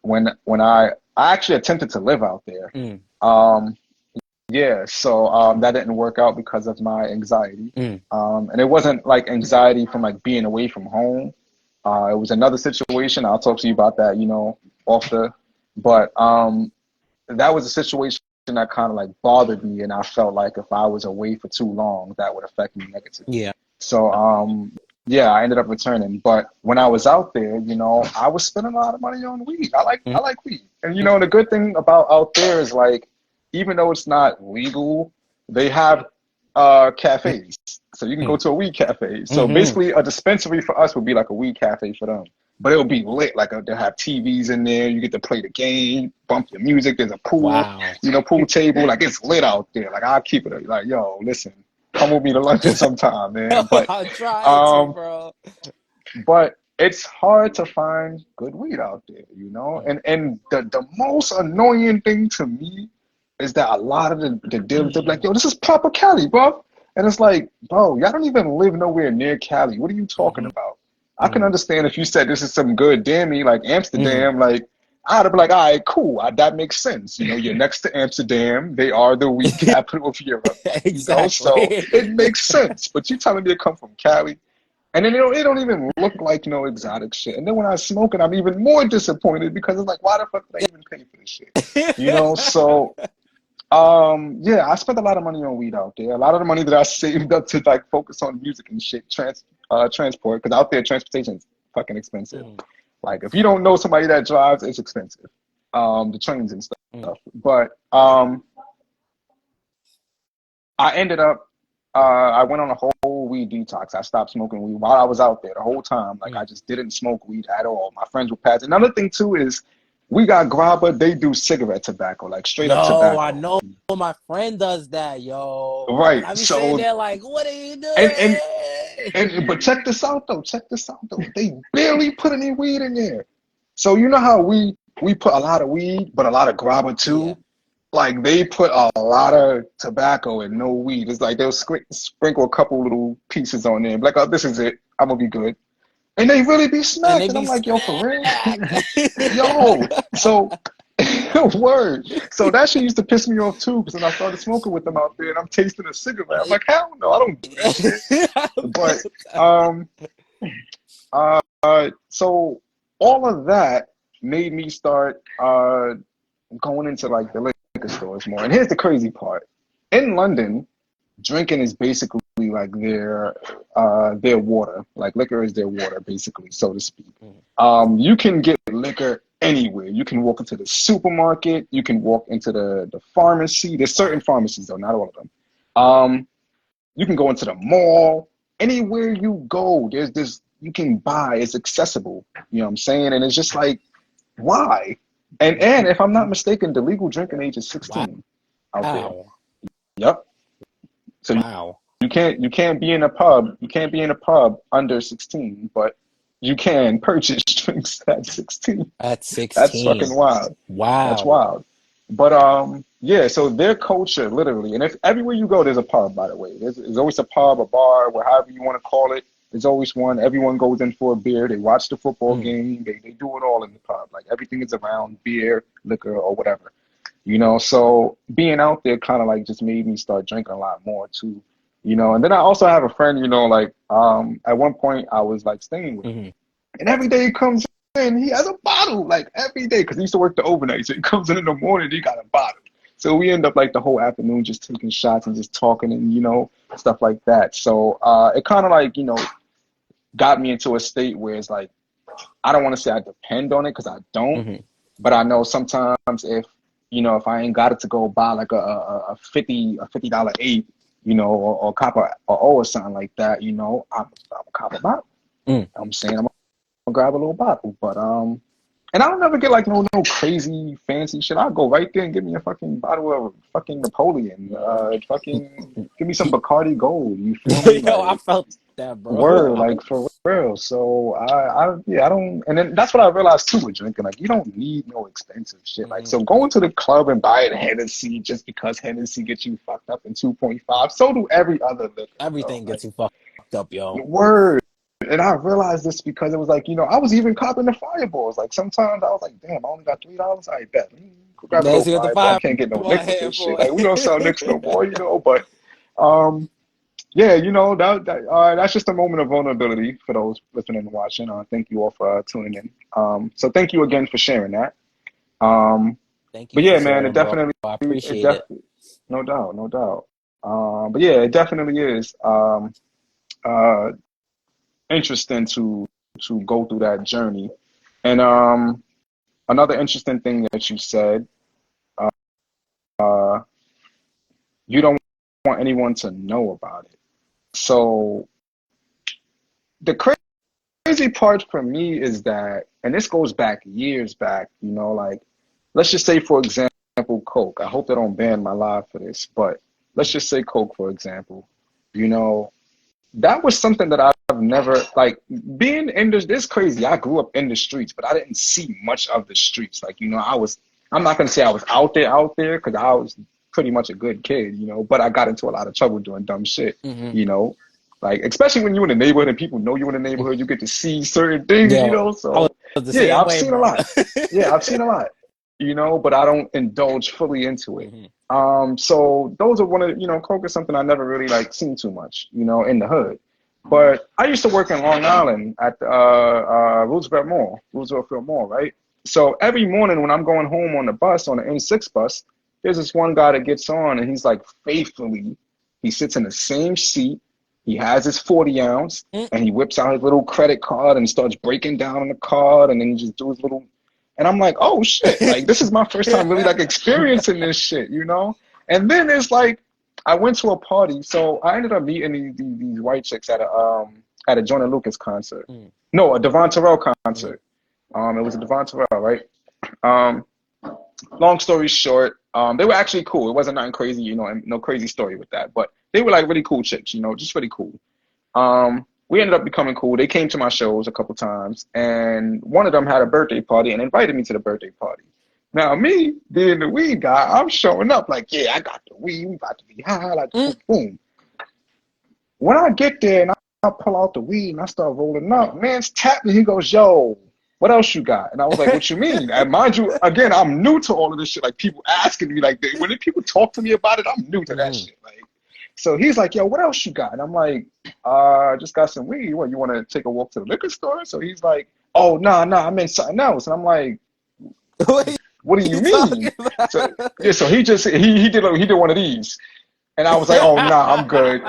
when I actually attempted to live out there. Mm. Um, yeah, so that didn't work out because of my anxiety. Mm. And it wasn't like anxiety from like being away from home. It was another situation. I'll talk to you about that, you know, off the. But that was a situation that kind of like bothered me, and I felt like if I was away for too long, that would affect me negatively. Yeah. So yeah, I ended up returning. But when I was out there, you know, I was spending a lot of money on weed. Mm. I like weed. And you know, the good thing about out there is like even though it's not legal, they have cafes. So you can go Mm. to a weed cafe. So Mhm. basically a dispensary for us would be like a weed cafe for them. But it'll be lit, like they'll have TVs in there. You get to play the game, bump your music. There's a pool, Wow. you know, pool table. Like it's lit out there. Like I'll keep it like, yo, listen, come with me to London sometime, Yo, man. But I'm trying to, um, bro. but it's hard to find good weed out there, you know. Mm. And the most annoying thing to me is that a lot of the dealers they're like, yo, this is proper Cali, bro. And it's like, bro, y'all don't even live nowhere near Cali. What are you talking Mhm. about? I can Mm. understand if you said this is some good dammy like Mhm. Amsterdam, like I'd be like, all right, cool, that makes sense. You know, you're next to Amsterdam. They are the weed capital of Europe, you know, so Exactly. it makes sense. But you telling me to come from Cali, and then it don't even look like no exotic shit. And then when I smoke it, I'm even more disappointed because it's like, why the fuck did I even pay for this shit? You know, so yeah, I spent a lot of money on weed out there. A lot of the money that I saved up to like focus on music and shit, transport, because out there transportation is fucking expensive. Mm. Like if you don't know somebody that drives, it's expensive. The trains and Mm. stuff. But I ended up I went on a whole weed detox. I stopped smoking weed while I was out there the whole time. Like I Mm. just didn't smoke weed at all. My friends would pass. Another thing too is we got grabba. They do cigarette tobacco, like straight up Yo, I tobacco. know my friend does that, yo. And Right. I be sitting So there like, what are you and and doing? but check this out though. Check this out though. They barely put any weed in there. So you know how we put a lot of weed, but a lot of grabba Yeah. too. Like they put a lot of tobacco and no weed. It's like they'll sprinkle a couple little pieces on there. Like, oh, this is it. I'm gonna be good. And they really be And they smacked. And I'm be like, yo, for real? smacked. Yo. So word. So that shit used to piss me off too, because then I started smoking with them out there and I'm tasting a cigarette. I'm like, hell no, I don't do this shit. But um so all of that made me start going into like the liquor stores more. And here's the crazy part. In London, drinking is basically like their water. Like liquor is their water, basically, so to speak. Mm. You can get liquor anywhere. You can walk into the supermarket. You can walk into the pharmacy. There's certain Wow. pharmacies though, not all of them. Um, you can go into the mall. Anywhere you go, there's this you can buy. It's accessible. You know what I'm saying? And it's just like, why? And if I'm not mistaken, the legal drinking age is 16 out there. Wow. Yep. So Wow. you can't be in a pub. You can't be in a pub under 16, but you can purchase drinks at 16. At That's fucking 16. wild. That's Wow. wild. But yeah, so their culture literally, and if everywhere you go, there's a pub. By the way, there's always a pub, a bar, however you want to call it. There's always one. Everyone goes in for a beer. They watch the football Mm. game. They do it all in the pub. Like everything is around beer, liquor, or whatever. you know. So being out there kind of like just made me start drinking a lot more too, you know. And then I also have a friend, you know, like at one point I was like staying with him, Hmm. and every day he comes in, he has a bottle, like every day, because he used to work the overnight. So he comes in the morning, he got a bottle. So we end up like the whole afternoon just taking shots and just talking and, you know, stuff like that. So it kind of like, you know, got me into a state where it's like, I don't want to say I depend on it because I don't, Hmm. but I know sometimes if, you know, if I ain't got it to go buy like a $50 eight, you know, or cop a O or something like that, you know, I'm a cop a bottle. Mm. I'm saying I'm gonna grab a little bottle, but and I don't ever get like no crazy fancy shit. I'll go right there and give me a fucking bottle of fucking Napoleon, fucking give me some Bacardi Gold. You feel me? Yo, I Like felt that, bro. word, like for real. So yeah, I don't, and then that's what I realized too with drinking. Like you don't need no expensive shit. Like Hmm. so, going to the club and buying Hennessy just because Hennessy gets you fucked up in 2.5. So do every other liquor, bro. Everything Like gets you fucked up, yo. word. And I realized this because it was like, you know, I was even copping the fireballs. Like sometimes I was like, damn, I only got $3. I bet. Let me go grab a little Nancy got the fireball. I fire can't get no boy Nick with here, this shit. boy. Like we don't sell Nicks no more, you know. But yeah, you know, that's just a moment of vulnerability for those listening and watching. Thank you all for tuning in. So thank you again for sharing that. Um, Thank you but for yeah, man, sharing, bro. I it appreciate it. definitely, no doubt, no doubt. But yeah, it definitely is uh interesting to go through that journey. And another interesting thing that you said, uh, you don't want anyone to know about it. So the crazy part for me is that, and this goes back years back, you know, like let's just say for example, Coke. I hope they don't ban my live for this, but let's just say Coke for example. You know, that was something that I've never like being in this crazy. I grew up in the streets, but I didn't see much of the streets. Like, you know, I'm not gonna say I was out there, because I was pretty much a good kid, you know, but I got into a lot of trouble doing dumb shit, Hmm. you know. Like especially when you're in the neighborhood and people know you in the neighborhood, you get to see certain things, you Yo, know. I was So the yeah, same I've way, seen a bro. lot. Yeah, I've seen a lot, you know, but I don't indulge fully into it. Hmm. So those are one of you know, coke is something I never really like seen too much, you know, in the hood. But I used to work in Long Island at Roosevelt Mall, right? So every morning when I'm going home on the bus, on the N6 bus, there's this one guy that gets on and he's like faithfully, he sits in the same seat, he has his 40 ounce, and he whips out his little credit card and starts breaking down on the card and then he just do his little, and I'm like, oh shit, like this is my first time really like experiencing this shit, you know? And then it's like I went to a party, so I ended up meeting these white chicks at a Joyner Lucas concert. Mm. No, a Devon Terrell Hmm. concert. It was a Devon Terrell, right? Um, long story short, they were actually cool. It wasn't nothing crazy, you know, and no crazy story with that. But they were like really cool chicks, you know, just really cool. We ended up becoming cool. They came to my shows a couple times, and one of them had a birthday party and invited me to the birthday party. Now, me being the weed guy, I'm showing up like, yeah, I got the weed. We about to be high, like Mm. boom, boom. When I get there and I pull out the weed and I start rolling up, man's tapped me. He goes, yo, what else you got? And I was like, what you mean? And mind you, again, I'm new to all of this shit. Like people asking me, like when people talk to me about it, I'm new to that Hmm. shit. Like, so he's like, yo, what else you got? And I'm like, I just got some weed. What, you want to take a walk to the liquor store? So he's like, oh, nah, I meant something else. And I'm like, What are what do you you mean? talking about? So yeah, so he did one of these. And I was like, oh, nah, I'm good.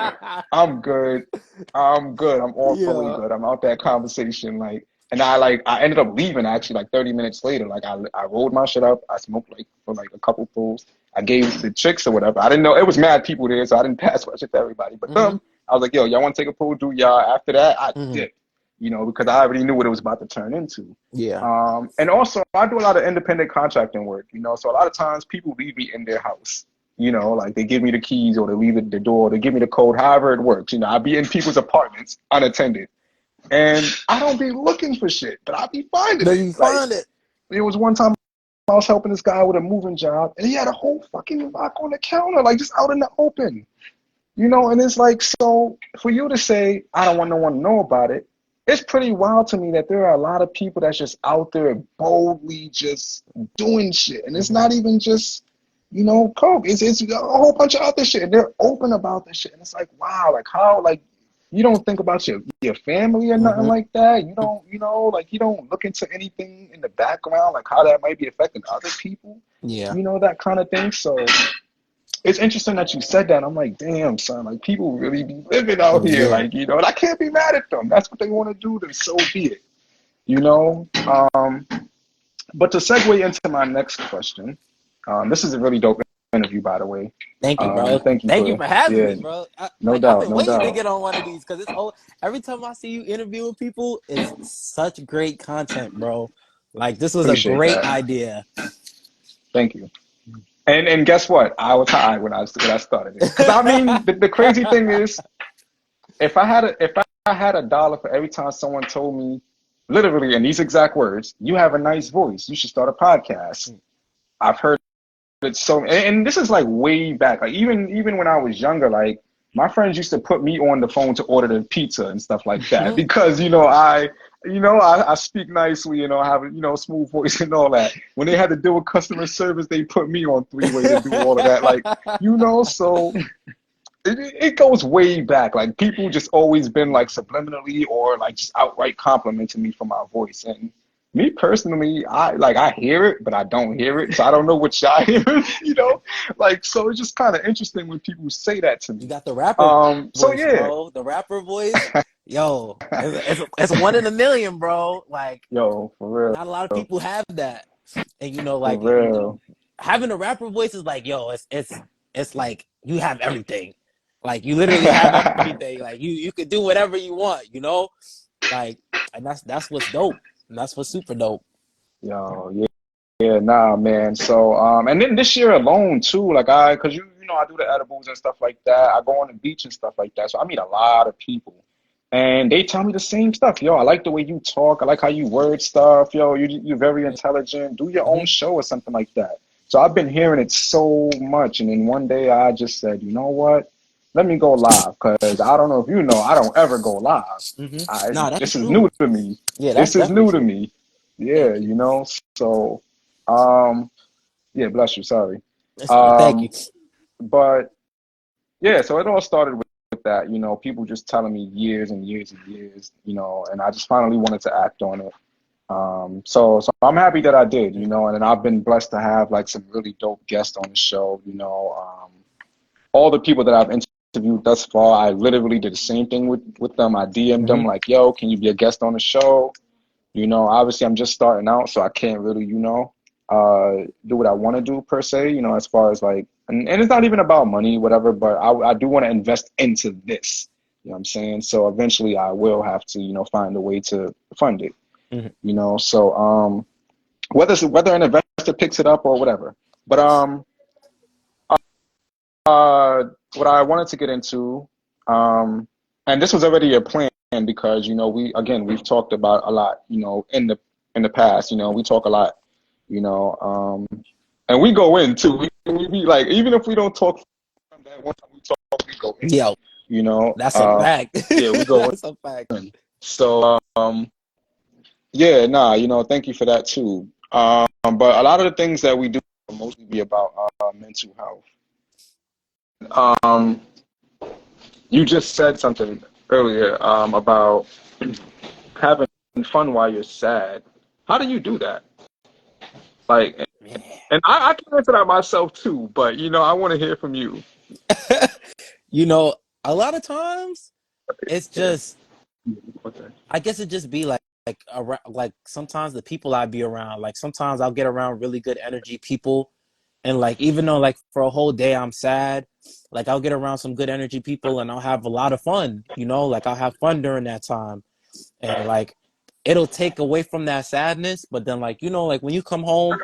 I'm good. I'm good. I'm all fully Yeah. good. I'm out that conversation. Like, and I ended up leaving actually like 30 minutes later. Like I rolled my shit up. I smoked like for like a couple pulls. I gave the chicks or whatever. I didn't know it was mad people there, so I didn't pass my shit to everybody. But Hmm. them, I was like, yo, y'all want to take a pull? Do y'all? After that, I Hmm. dipped, you know, because I already knew what it was about to turn into. Yeah. And also I do a lot of independent contracting work, you know, so a lot of times people leave me in their house. You know, like they give me the keys or they leave the door, they give me the code, however it works. You know, I be in people's apartments unattended. And I don't be looking for shit, but I be finding Then it. you Like find it. there was one time I was helping this guy with a moving job and he had a whole fucking rock on the counter, like just out in the open. You know, and it's like, so for you to say, I don't want no one to know about it, it's pretty wild to me that there are a lot of people that's just out there boldly just doing shit. And it's Hmm. not even just coke. It's a whole bunch of other shit. And they're open about this shit. And it's like, wow, like how, like, you don't think about your family or nothing Hmm. like that. You don't, like you don't look into anything in the background, like how that might be affecting other people, Yeah. that kind of thing. So it's interesting that you said that. I'm like, damn, son, like people really be living out here, Yeah. like, and I can't be mad at them. That's what they want to do, then so be it, you know? But to segue into my next question, this is a really dope interview, by the way. Thank you, bro. Thank you Thank you for, for having yeah, me, bro. no I've doubt, been no waiting to doubt. get on one of these because every time I see you interviewing people, it's such great content, bro. Like this was a Appreciate great that. idea. Thank you. And guess what? I was high when I started it. Because I mean, the crazy thing is, if I had a dollar for every time someone told me, literally in these exact words, you have a nice voice, you should start a podcast. I've heard it so, and this is like way back. Like even when I was younger, like my friends used to put me on the phone to order the pizza and stuff like that because I speak nicely, I have a smooth voice and all that. When they had to deal with customer service, they put me on three-way to do all of that. Like, so it goes way back. Like people just always been like subliminally or like just outright complimenting me for my voice. And me personally, I hear it, but I don't hear it. So I don't know what y'all hear, Like so it's just kind of interesting when people say that to You me. got the rapper So voice, yeah. bro. The rapper voice, yo, it's one in a million, bro. Like Yo, for not a lot of real. people have that, and For like real. having a rapper voice is like, yo, it's like you have everything. Like you literally have everything. Like you could do whatever you want. Like, and that's what's dope. And that's what's super dope. Yo, yeah. Yeah, nah, man. So, and then this year alone too, like cause I do the edibles and stuff like that. I go on the beach and stuff like that. So I meet a lot of people, and they tell me the same stuff. Yo, I like the way you talk. I like how you word stuff. Yo, you're very intelligent. Do your own Hmm. show or something like that. So I've been hearing it so much, and then one day I just said, you know what? Let me go live, cause I don't know if you know, I don't ever go live. Hmm. Nah, that's This is true. new to me. Yeah, that's This is definitely new to true. me. Yeah, Thank you. So. Um, yeah, bless you. Sorry. That's good. Thank you. Um, but yeah, so it all started with that, people just telling me years and years and years, and I just finally wanted to act on it. So I'm happy that I did, and then I've been blessed to have like some really dope guests on the show, all the people that I've interviewed thus far, I literally did the same thing with them. I DM'd them Hmm. like, yo, can you be a guest on the show? Obviously I'm just starting out, so I can't really, do what I want to do per se, as far as like, and it's not even about money, whatever, but I do want to invest into this. You know what I'm saying? So eventually I will have to, find a way to fund it, Hmm. So whether an investor picks it up or whatever. But what I wanted to get into, and this was already a plan because we've talked about a lot, in the past, we talk a lot, you know, and we go in too. We be like, even if we don't talk from that one time we talk, we go in, Yo, you know. that's a fact. Yeah, we go That's a fact. in. So yeah, nah, thank you for that too. But a lot of the things that we do will mostly be about mental health. Um, you just said something earlier about having fun while you're sad. How do you do that? Like, Yeah. and I can answer that myself too, but I want to hear from you. You know, a lot of times it's Yeah. just Okay. I guess it just be like sometimes the people I be around, like sometimes I'll get around really good energy people and like even though like for a whole day I'm sad, like I'll get around some good energy people and I'll have a lot of fun, like I'll have fun during that time. And like it'll take away from that sadness, but then like when you come home,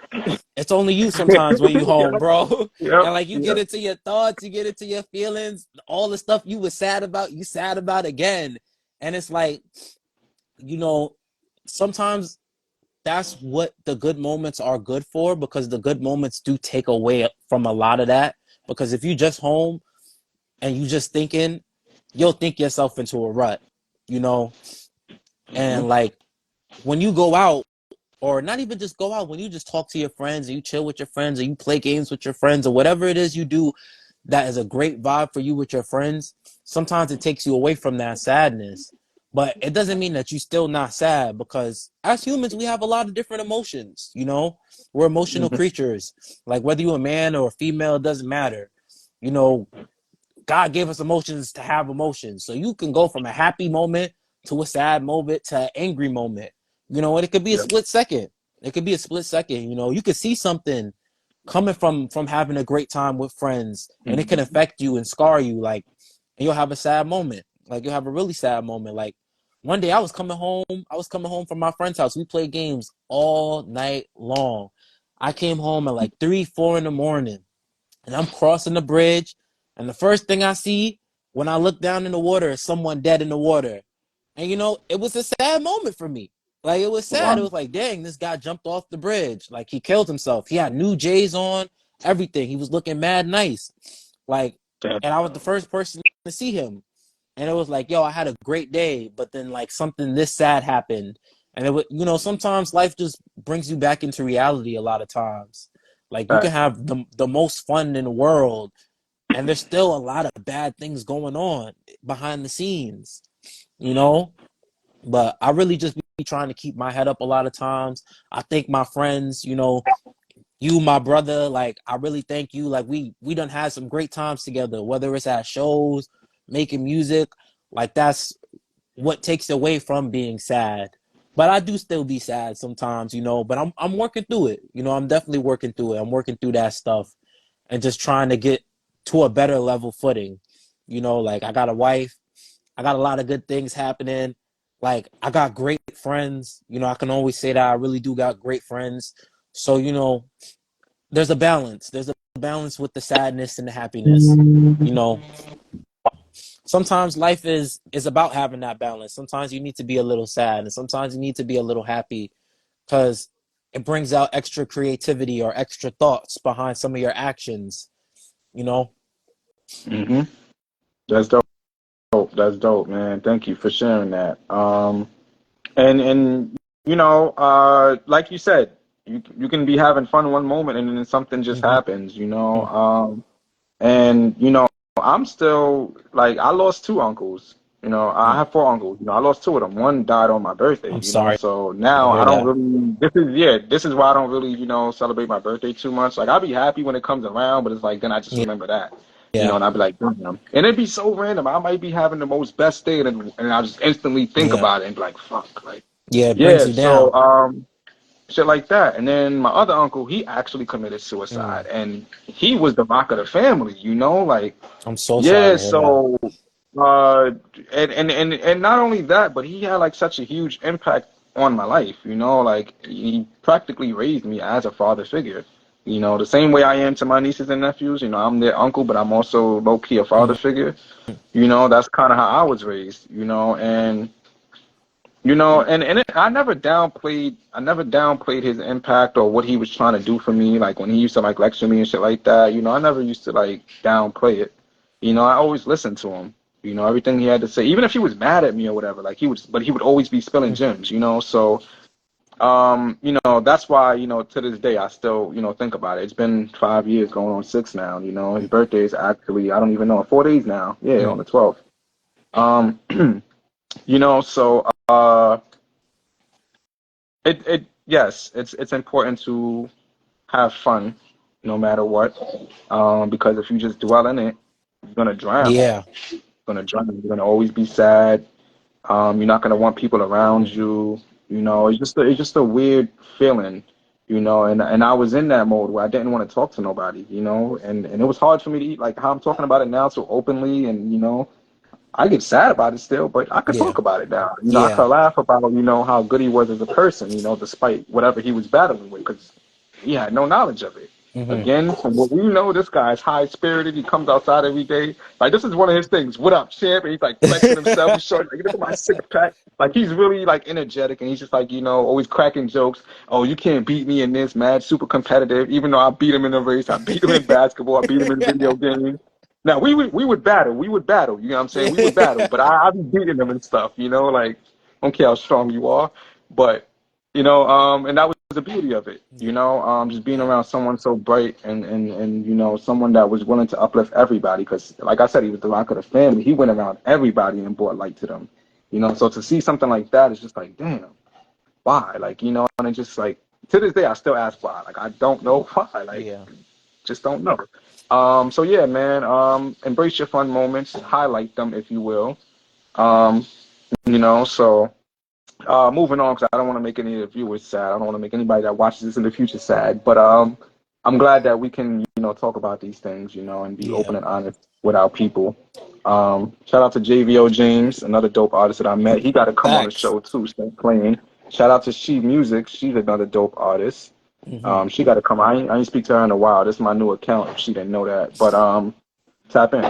it's only you sometimes when you home, Yep. bro. Yep. And like you get Yep. into your thoughts, you get into your feelings, all the stuff you was sad about, you sad about again. And it's like, you know, sometimes that's what the good moments are good for because the good moments do take away from a lot of that. Because if you just home and you just thinking, you'll think yourself into a rut, you know? Hmm. And like when you go out or not even just go out, when you just talk to your friends and you chill with your friends or you play games with your friends or whatever it is you do that is a great vibe for you with your friends, sometimes it takes you away from that sadness. But it doesn't mean that you're still not sad, because as humans, we have a lot of different emotions, you know? We're emotional Hmm. creatures. Like whether you're a man or a female, it doesn't matter. You know, God gave us emotions to have emotions. So you can go from a happy moment to a sad moment to an angry moment. You know, and it could be a Yeah. split second. It could be a split second. You know, you could see something coming from having a great time with friends, and it can Hmm. affect you and scar you. Like, and you'll have a sad moment. Like you'll have a really sad moment. Like one day I was coming home. I was coming home from my friend's house. We played games all night long. I came home at like 3, 4 in the morning, and I'm crossing the bridge, and the first thing I see when I look down in the water is someone dead in the water. And you know, it was a sad moment for me. Like it was sad. It Wow. was like, dang, this guy jumped off the bridge. Like he killed himself. He had new J's on, everything. He was looking mad nice. Like, Damn. and I was the first person to see him. And it was like, yo, I had a great day, but then like something this sad happened. And it would, you know, sometimes life just brings you back into reality a lot of times. Like you can Facts. have the most fun in the world, and there's still a lot of bad things going on behind the scenes, you know? But I really just be trying to keep my head up a lot of times. I thank my friends, you know, you, my brother, like I really thank you. Like we done had some great times together, whether it's at shows, making music, like that's what takes away from being sad. But I do still be sad sometimes, you know, but I'm working through it. You know, I'm definitely working through it. I'm working through that stuff and just trying to get to a better level footing. You know, like I got a wife, I got a lot of good things happening. Like I got great friends. You know, I can always say that I really do got great friends. So, you know, there's a balance. There's a balance with the sadness and the happiness. You know, sometimes life is about having that balance. Sometimes you need to be a little sad and sometimes you need to be a little happy, because it brings out extra creativity or extra thoughts behind some of your actions, you know? Hmm. That's dope. That's dope, man. Thank you for sharing that. And like you said, you can be having fun one moment and then something just Mm-hmm. happens, and I'm still like I lost two uncles. I Mm. have four uncles. I lost two of them. One died on my birthday. I'm sorry So to now I hear don't that. really. This is why I don't really celebrate my birthday too much. Like I'll be happy when it comes around, but it's like then I just Yeah. remember that. Yeah. And I'd be like, damn. And it'd be so random. I might be having the most best day, and I just instantly think Yeah. about it and be like, fuck, like, Yeah. It brings yeah. you So, down. shit like that. And then my other uncle, he actually committed Mm. suicide, and he was the rock of the family. Like, I'm so sorry yeah. to hear that. So, uh, and not only that, but he had like such a huge impact on my life. Like he practically raised me as a father figure. The same way I am to my nieces and nephews. I'm their uncle, but I'm also low key a father Mm. figure. That's kind of how I was raised. And I never downplayed his impact or what he was trying to do for me. Like when he used to like lecture me and shit like that, I never used to like downplay it. I always listened to him. Everything he had to say, even if he was mad at me or whatever, like but he would always be spilling Mm. gems. So, that's why, to this day I still, think about it. It's been 5 years, going on 6 now. His Mm. birthday is actually, I don't even know, 4 days now. Yeah, on Mm. the 12th. Um, so yes, it's important to have fun no matter what. Because if you just dwell in it, you're gonna drown. Yeah. You're gonna drown. You're gonna always be sad. You're not gonna want people around Mm. you. It's just a weird feeling. And I was in that mode where I didn't want to talk to nobody. And it was hard for me to eat like how I'm talking about it now so openly. And I get sad about it still, but I could Yeah. talk about it now. I Yeah. could laugh about, how good he was as a person, despite whatever he was battling with, because he had no knowledge of it. Mm-hmm. Again, from what we know, this guy's high spirited. He comes outside every day. Like, this is one of his things. What up, champ? And he's like flexing himself. He's showing, like, look at my six pack. Like, he's really like energetic, and he's just like, always cracking jokes. Oh, you can't beat me in this, mad, super competitive. Even though I beat him in a race, I beat him in basketball, I beat him in video games. Now we would battle. We would battle. You know what I'm saying? We would battle. But I be beating them and stuff. Like I don't care how strong you are. But And that was the beauty of it, Yeah. just being around someone so bright and someone that was willing to uplift everybody. Because, like I said, he was the rock of the family. He went around everybody and brought light to them. So to see something like that is just like, damn, why? Like, and it's just like to this day, I still ask why. Like, I don't know why. Like, Yeah. just don't know. So yeah, man. Embrace your fun moments, highlight them if you will. Um, so. Moving on, because I don't want to make any of the viewers sad. I don't want to make anybody that watches this in the future sad. But I'm glad that we can, talk about these things, and be Yeah. open and honest with our people. Shout out to JVO James, another dope artist that I met. He got to come on the Facts. show too, start playing. Shout out to She Music. She's another dope artist. Hmm. She got to come. I ain't speak to her in a while. This is my new account. If she didn't know that, but tap in.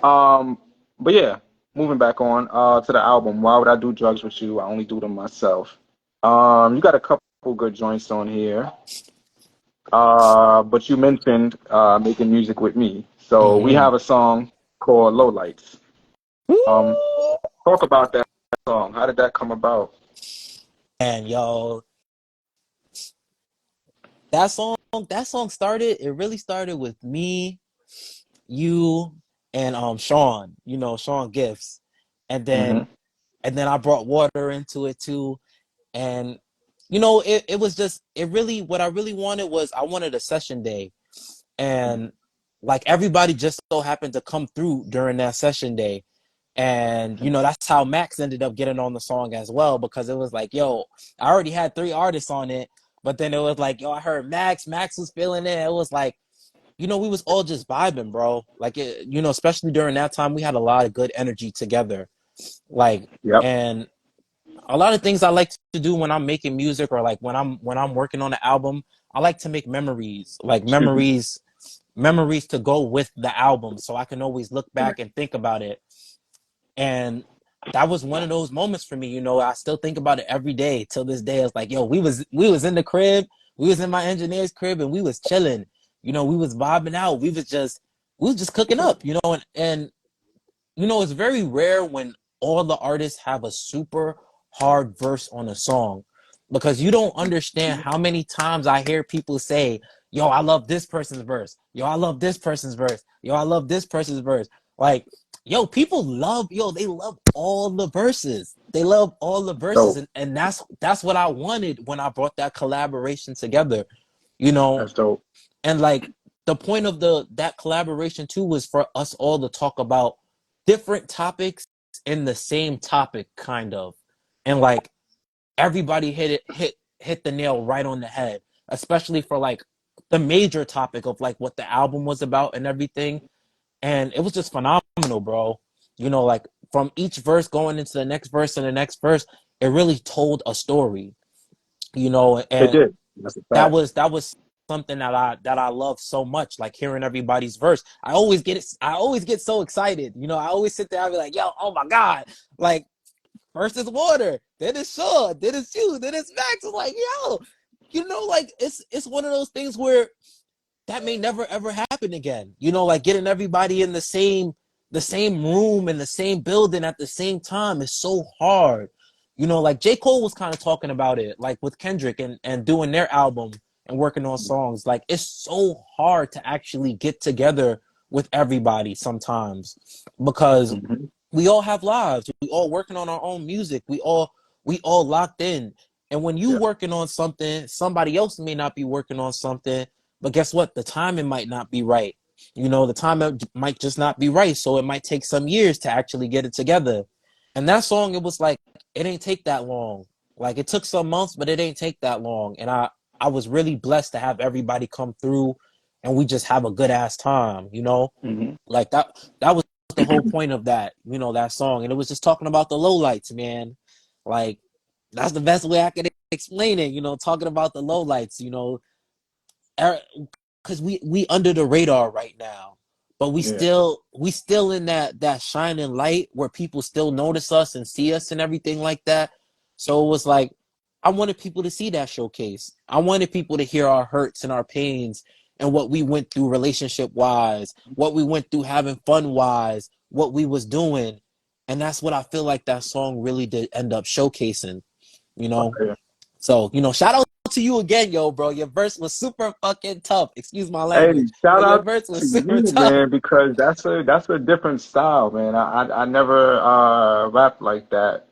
Um, but yeah, moving back on to the album. Why would I do drugs with you? I only do them myself. You got a couple good joints on here. But you mentioned making music with me. So we Hmm. have a song called Low Lights. Um, talk about that song. How did that come about? And yo, that song, that song started. It really started with me, you, and Sean. Sean Gifts, and then Hmm. I brought water into it too. And it was just it really what I really wanted was I wanted a session day, and like everybody just so happened to come through during that session day. And that's how Max ended up getting on the song as well, because it was like, yo, I already had 3 artists on it, but then it was like, yo, I heard Max was feeling it. It was like, we was all just vibing, bro. Like especially during that time, we had a lot of good energy together. Like, Yep. and a lot of things I like to do when I'm making music, or like when I'm working on an album, I like to make memories, like Excuse me. memories to go with the album, so I can always look back and think about it. And that was one of those moments for me. I still think about it every day till this day. It's like, yo, we was in the crib, we was in my engineer's crib, and we was chilling. We was vibing out. We was just cooking up. And it's very rare when all the artists have a super hard verse on a song, because you don't understand how many times I hear people say, yo, I love this person's verse. Yo, I love this person's verse. Yo, I love this person's verse. Like, yo, they love all the verses. They love all the verses. Dope. And that's what I wanted when I brought that collaboration together, you know, That's dope. and like the point of that collaboration too was for us all to talk about different topics in the same topic, kind of. And like everybody hit the nail right on the head, especially for like the major topic of like what the album was about and everything. And it was just phenomenal, bro. Like from each verse going into the next verse and the next verse, it really told a story. It And did. That's a that fact. was that was something that I love so much, like hearing everybody's verse. I always get so excited. I always sit there, I'll be like, yo, oh my God. Like, first is water, then it's Sean, then it's you, then it's Max. It's like, yo, like it's one of those things where that may never ever happen again. Like getting everybody in the same room in the same building at the same time is so hard. Like J. Cole was kind of talking about it, like with Kendrick and doing their album and working on songs. Like it's so hard to actually get together with everybody sometimes, because Hmm. we all have lives. We all working on our own music. We all locked in. And when you Yeah. working on something, somebody else may not be working on something, but guess what? The timing might not be right. The time might just not be right. So it might take some years to actually get it together. And that song, it was like, it ain't take that long. Like it took some months, but it ain't take that long. And I was really blessed to have everybody come through and we just have a good ass time. Hmm. Like that was the whole point of that song. And it was just talking about the lowlights, man. Like that's the best way I can explain it, talking about the lowlights, because we under the radar right now, but we Yeah. still we still in that shining light where people still notice us and see us and everything like that. So it was like, I wanted people to see that showcase. I wanted people to hear our hurts and our pains and what we went through relationship wise, what we went through having fun wise, what we was doing. And that's what I feel like that song really did end up showcasing, you know. Okay. So, shout out to you again, yo, bro. Your verse was super fucking tough. Excuse my Hey, language, shout but your out verse to was super you, tough. man, because that's a different style, man. I never rapped like that.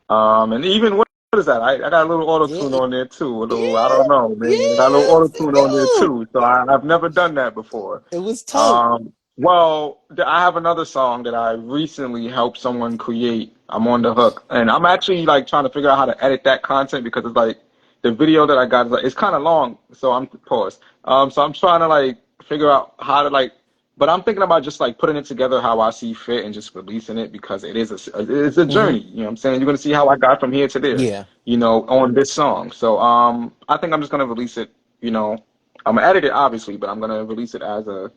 And even what is that? I got a little auto Yeah, tune on there too. A little, I yeah, don't know, man. I got a little yeah, auto me tune on there too. too. So I've never done that before. It was tough. Well, I have another song that I recently helped someone create. I'm on the hook, and I'm actually like trying to figure out how to edit that content because it's like the video that I got is like it's kind of long, so I'm pause. So I'm trying to like figure out how to like, but I'm thinking about just like putting it together how I see fit and just releasing it because it's a Hmm. journey. You know what I'm saying? You're gonna see how I got from here to there. Yeah. You know, on this song. So I think I'm just gonna release it. You know, I'm gonna edit it obviously, but I'm gonna release it as a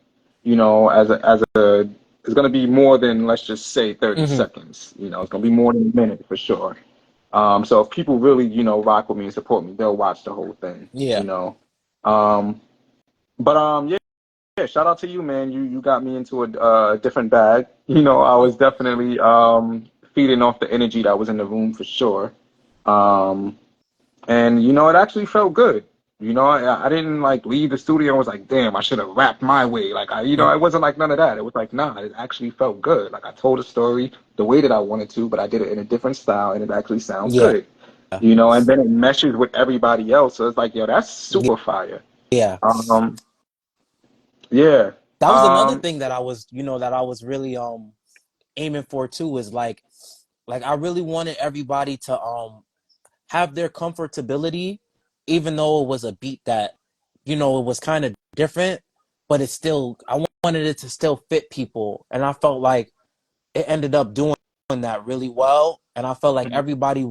it's going to be more than, let's just say, 30 Hmm. seconds. You know, it's going to be more than a minute for sure. So if people really, rock with me and support me, they'll watch the whole thing, Yeah. Um, but yeah, yeah, shout out to you, man. You got me into a different bag. I was definitely feeding off the energy that was in the room for sure. Um, and it actually felt good. I didn't like leave the studio and was like, damn, I should have rapped my way. Like it wasn't like none of that. It was like, nah, it actually felt good. Like I told a story the way that I wanted to, but I did it in a different style and it actually sounds Yeah. good. And then it meshes with everybody else. So it's like, yo, that's Yeah. super fire. Yeah. Um, yeah. That was another Um, thing that I was really aiming for too, is like I really wanted everybody to have their comfortability, even though it was a beat that, it was kind of different, but it's still, I wanted it to still fit people. And I felt like it ended up doing that really well. And I felt like everybody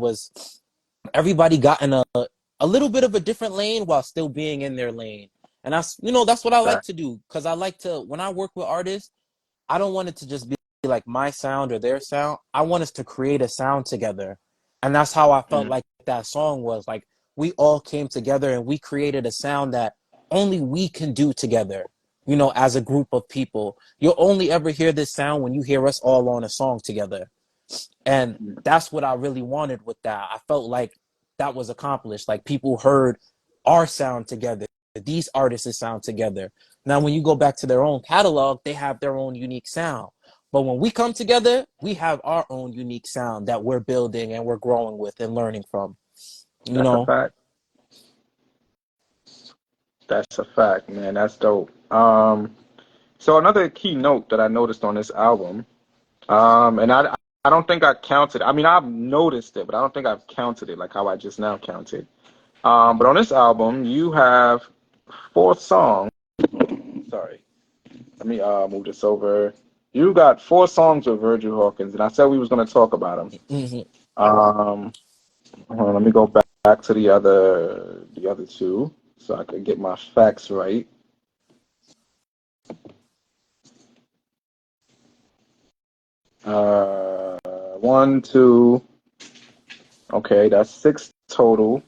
got in a little bit of a different lane while still being in their lane. And that's what I like that, to do. Cause I like to, when I work with artists, I don't want it to just be like my sound or their sound. I want us to create a sound together. And that's how I felt mm, like that song was. Like we all came together and we created a sound that only we can do together, as a group of people. You'll only ever hear this sound when you hear us all on a song together. And mm, that's what I really wanted with that. I felt like that was accomplished. Like people heard our sound together, these artists' sound together. Now, when you go back to their own catalog, they have their own unique sound. But when we come together, we have our own unique sound that we're building and we're growing with and learning from. You that's a know? fact. That's a fact, man. That's dope. So another key note that I noticed on this album. And I don't think I counted. I mean, I've noticed it, but I don't think I've counted it like how I just now counted. But on this album, you have four songs. Sorry, let me move this over. You got four songs with Virgil Hawkins, and I said we was going to talk about them. Mm-hmm. Um, hold on, let me go back to the other two so I can get my facts right. Uh, one, two. Okay, that's six total.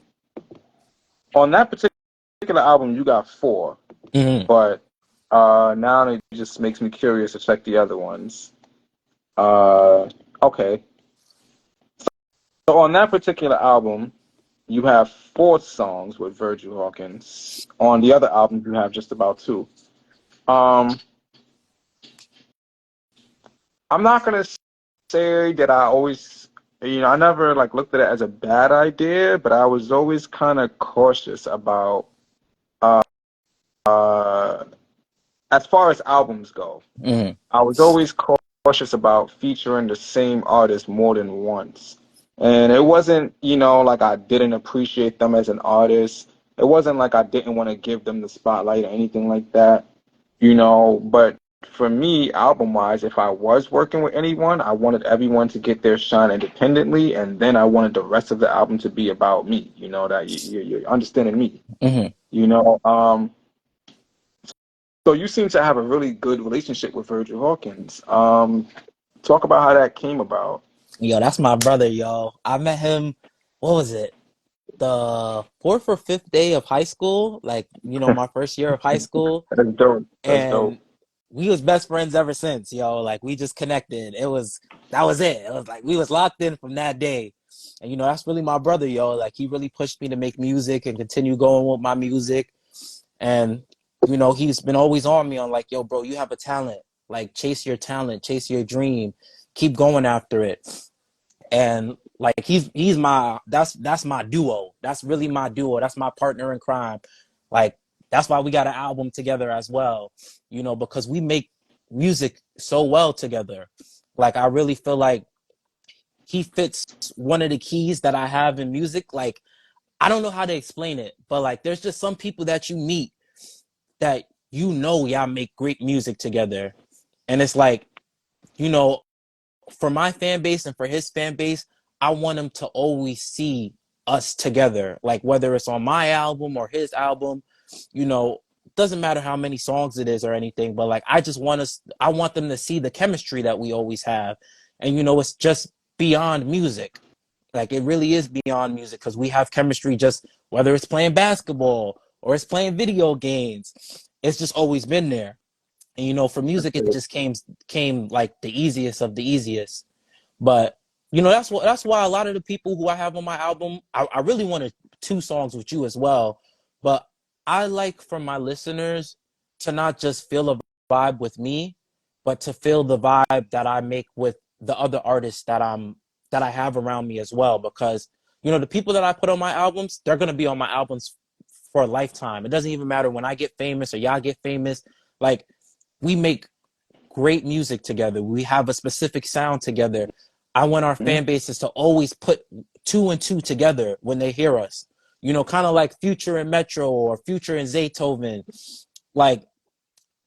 On that particular album, you got four. Mm-hmm. But now it just makes me curious to check the other ones. Uh, okay. So on that particular album, you have four songs with Virgil Hawkins. On the other album, you have just about two. Um, I'm not gonna say that I always, I never like looked at it as a bad idea, but I was always kind of cautious about uh, uh, as far as albums go. Mm-hmm. I was always cautious about featuring the same artist more than once. And it wasn't, like I didn't appreciate them as an artist. It wasn't like I didn't want to give them the spotlight or anything like that, But for me, album wise, if I was working with anyone, I wanted everyone to get their shine independently. And then I wanted the rest of the album to be about me, that you're understanding me, Mm-hmm. you know. So you seem to have a really good relationship with Virgil Hawkins. Talk about how that came about. Yo, that's my brother, yo. I met him, what was it? The fourth or fifth day of high school, like, my first year of high school. That's dope. That's dope. And we was best friends ever since, yo. Like we just connected. That was it. It was like we was locked in from that day. And that's really my brother, yo. Like he really pushed me to make music and continue going with my music. And he's been always on me on like, yo, bro, you have a talent. Like chase your talent, chase your dream, keep going after it. And like he's my that's my duo. That's really my duo. That's my partner in crime. Like that's why we got an album together as well. Because we make music so well together. Like I really feel like he fits one of the keys that I have in music. Like I don't know how to explain it, but like there's just some people that you meet that y'all make great music together. And it's like, you know, for my fan base and for his fan base, I want him to always see us together. Like whether it's on my album or his album, doesn't matter how many songs it is or anything, but like I want them to see the chemistry that we always have. And it's just beyond music. Like it really is beyond music because we have chemistry just whether it's playing basketball or it's playing video games. It's just always been there. And for music it just came like the easiest of the easiest. But that's why a lot of the people who I have on my album, I really wanted 2 songs with you as well. But I like for my listeners to not just feel a vibe with me, but to feel the vibe that I make with the other artists that I have around me as well. Because the people that I put on my albums, they're gonna be on my albums for a lifetime. It doesn't even matter when I get famous or y'all get famous. Like we make great music together. We have a specific sound together. I want our fan bases to always put 2 and 2 together when they hear us. Kind of like Future and Metro or Future and Zaytoven. Like,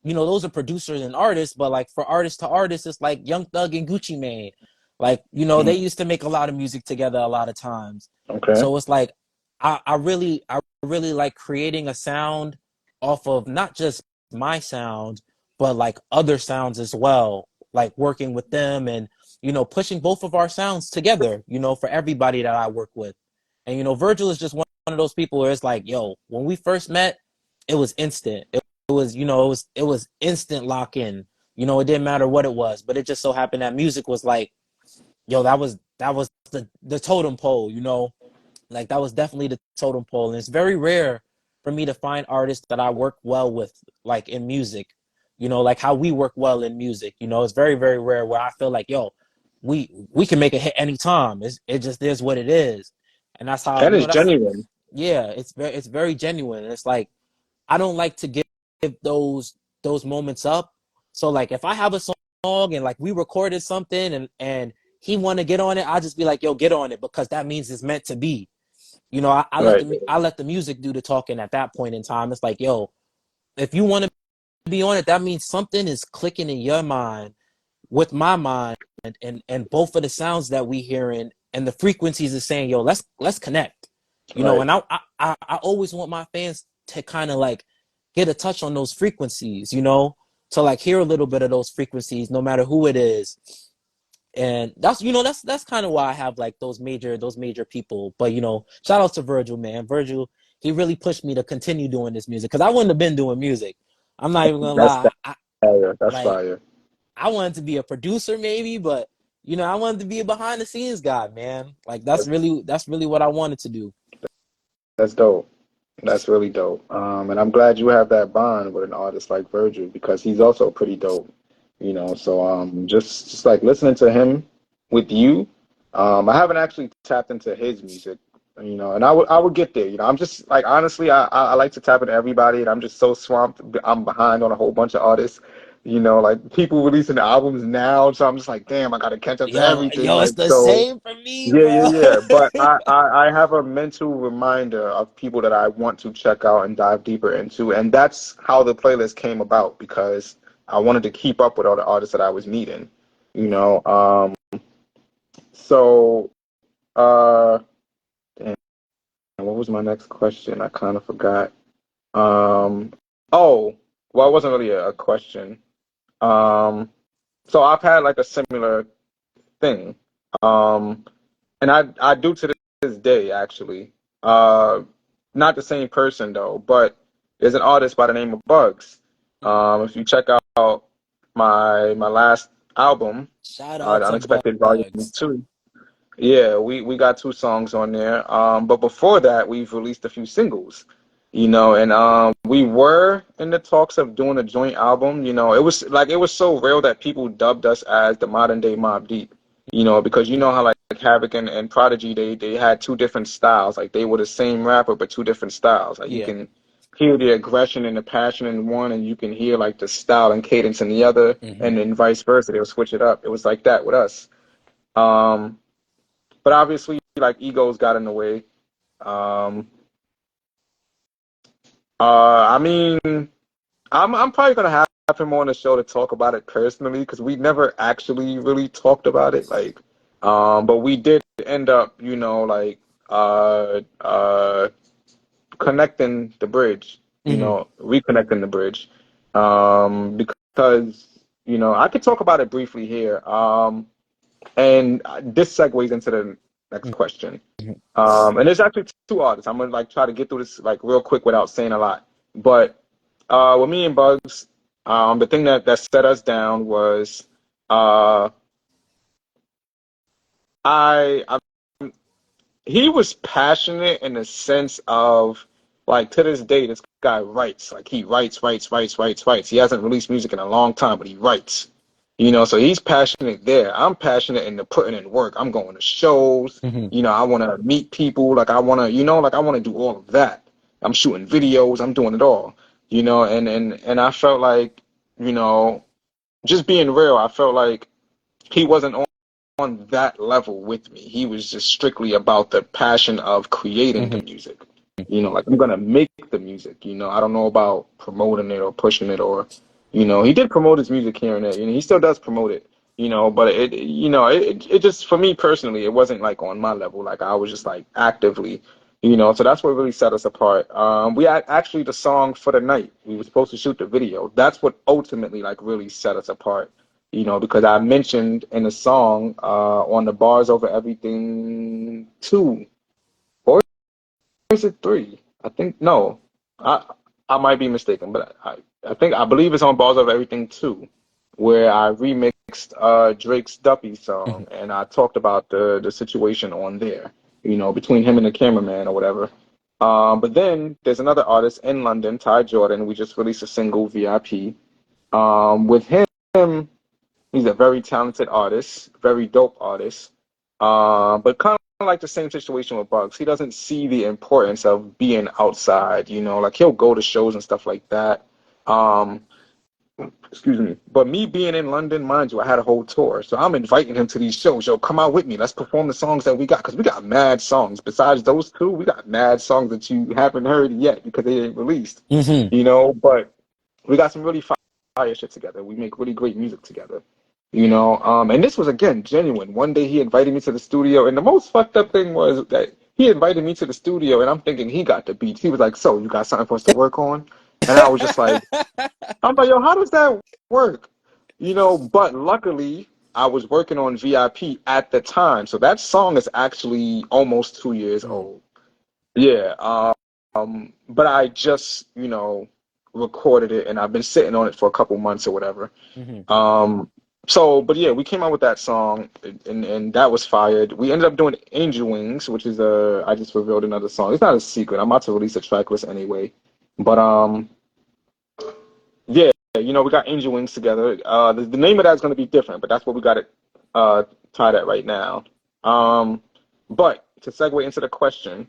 those are producers and artists, but like for artist to artist, it's like Young Thug and Gucci Mane. Like, they used to make a lot of music together a lot of times. Okay. So it's like I really like creating a sound off of not just my sound, but like other sounds as well. Like working with them and pushing both of our sounds together, for everybody that I work with. And Virgil is just one of those people where it's like, yo, when we first met, it was instant. It was instant lock in. It didn't matter what it was, but it just so happened that music was like, yo, that was the totem pole, like that was definitely the totem pole. And it's very rare for me to find artists that I work well with, like in music, like how we work well in music. It's very, very rare where I feel like, yo, we can make a hit anytime. It just is what it is. And that's how, That is that's, genuine. yeah, it's very genuine. And it's like, I don't like to give those moments up. So like if I have a song and like we recorded something and he want to get on it, I'll just be like, yo, get on it because that means it's meant to be. Right. I let the music do the talking at that point in time. It's like, yo, if you want to be on it, that means something is clicking in your mind with my mind, and both of the sounds that we hearing and the frequencies is saying, yo, let's connect. Right. And I always want my fans to kind of like get a touch on those frequencies, to like hear a little bit of those frequencies, no matter who it is. And that's kind of why I have like those major people. But shout out to Virgil, man. Virgil, he really pushed me to continue doing this music because I wouldn't have been doing music. I'm not even gonna That's lie. fire. That's Like fire. I wanted to be a producer maybe, but I wanted to be a behind the scenes guy, man. Like that's really what I wanted to do. That's dope. That's really dope. And I'm glad you have that bond with an artist like Virgil because he's also pretty dope. So just like listening to him with you, I haven't actually tapped into his music, and I would get there. I'm just like honestly, I like to tap into everybody, and I'm just so swamped. I'm behind on a whole bunch of artists. Like people releasing albums now, so I'm just like, damn, I gotta catch up to everything. Yo, it's Like the so. same for me, Yeah, yeah, bro. yeah. But I have a mental reminder of people that I want to check out and dive deeper into. And that's how the playlist came about because I wanted to keep up with all the artists that I was meeting. You know, so uh damn, what was my next question? I kind of forgot. Um oh, well, it wasn't really a question. Um so I've had like a similar thing. Um and I do to this day actually. Uh, Not the same person though, but there's an artist by the name of Bugs. If you check out my last album, Shout out The to Unexpected Volume Bugs. 2, Yeah, we got two songs on there. But before that, we've released a few singles, and we were in the talks of doing a joint album. It was so real that people dubbed us as the modern day Mobb Deep. Because you know how like Havoc and Prodigy they had two different styles. Like they were the same rapper but two different styles. Like you Yeah. can hear the aggression and the passion in one, and you can hear like the style and cadence in the other, Hmm. and then vice versa. They'll switch it up. It was like that with us. Um, but obviously, like egos got in the way. Um, I mean, I'm probably gonna have him on the show to talk about it personally because we never actually really talked about it. But we did end up, connecting the bridge. Hmm. Reconnecting the bridge. Because I could talk about it briefly here. And this segues into the next question. Hmm. And there's actually two artists. I'm gonna like try to get through this like real quick without saying a lot. But with me and Bugs, the thing that set us down was uh, I he was passionate in the sense of like to this day this guy writes like he writes. He hasn't released music in a long time, but he writes. So he's passionate there. I'm passionate in the putting in work. I'm going to shows. Hmm. I want to meet people. Like I want to, like I want to do all of that. I'm shooting videos. I'm doing it all. And I felt like, you know, just being real, I felt like he wasn't on that level with me. He was just strictly about the passion of creating the Hmm. music. Like I'm gonna make the music. I don't know about promoting it or pushing it or, he did promote his music here and there. He still does promote it. But it just for me personally, it wasn't like on my level. Like I was just like actively, so that's what really set us apart. We had actually the song for the night. We were supposed to shoot the video. That's what ultimately like really set us apart because I mentioned in the song on the Bars Over Everything 2, or is it 3? I think, no, I I might be mistaken, but I believe it's on Bars Over Everything 2, where I remixed Drake's Duppy Hmm. song, and I talked about the situation on there, between him and the cameraman or whatever. But then there's another artist in London, Ty Jordan. We just released a single, VIP. With him, he's a very talented artist, very dope artist. But kind of like the same situation with Bugs. He doesn't see the importance of being outside, like he'll go to shows and stuff like that. Um, excuse me. But me being in London, mind you, I had a whole tour. So I'm inviting him to these shows. Yo, come out with me. Let's perform the songs that we got. Because we got mad songs. Besides those two, we got mad songs that you haven't heard yet because they ain't released. Hmm. But we got some really fire shit together. We make really great music together. And this was again genuine. One day he invited me to the studio, and the most fucked up thing was that he invited me to the studio, and I'm thinking he got the beats. He was like, "So you got something for us to work on?" And I was just like, "I'm like, yo, how does that work?" But luckily I was working on VIP at the time, so that song is actually almost 2 years Hmm. old. Yeah. But I just recorded it, and I've been sitting on it for a couple months or whatever. Hmm. Um, but yeah, we came out with that song, and that was fired. We ended up doing Angel Wings, which is I just revealed another song. It's not a secret. I'm about to release a track list anyway. But yeah, we got Angel Wings together. The name of that is going to be different, but that's what we got it uh tied at right now. Um, but to segue into the question.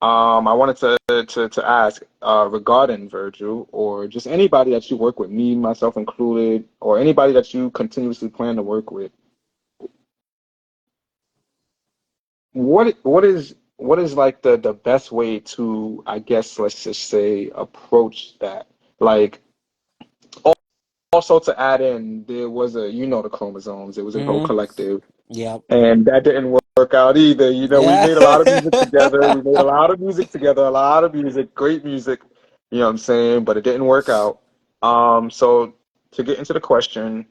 I wanted to ask regarding Virgil or just anybody that you work with, me, myself included, or anybody that you continuously plan to work with. What is like the best way to, I guess, let's just say, approach that? Like also to add in, there was the chromosomes. It was a whole Hmm. collective. Yep. And that didn't work out either. We Yeah. made a lot of music together. We made a lot of music together, a lot of music, great music, you know what I'm saying? But it didn't work out. So to get into the question,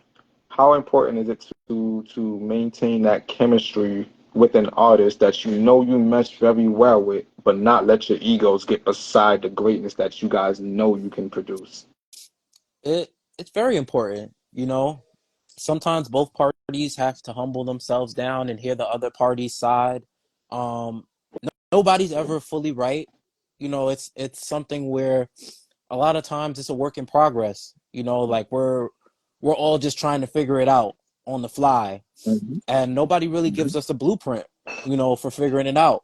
how important is it to maintain that chemistry with an artist that you mesh very well with, but not let your egos get beside the greatness that you guys know you can produce? It's very important, sometimes both parties have to humble themselves down and hear the other party's side. Um, Nobody's ever fully right. It's something where a lot of times it's a work in progress. Like we're all just trying to figure it out on the fly, Hmm. and nobody really gives us a blueprint, for figuring it out.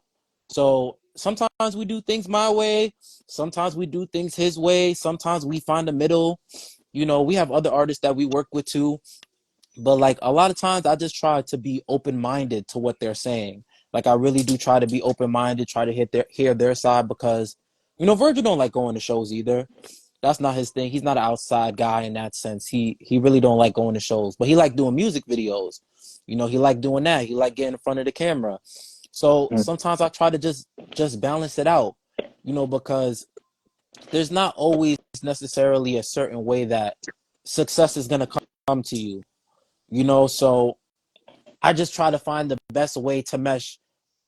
So sometimes we do things my way, sometimes we do things his way, sometimes we find the middle. We have other artists that we work with too, but like a lot of times I just try to be open-minded to what they're saying. Like I really do try to be open-minded, try to hear their side, because Virgil don't like going to shows either. That's not his thing. He's not an outside guy in that sense. He really don't like going to shows, but he like doing music videos. He like doing that. He like getting in front of the camera. So sometimes I try to just balance it out, because there's not always necessarily a certain way that success is gonna come to you. So I just try to find the best way to mesh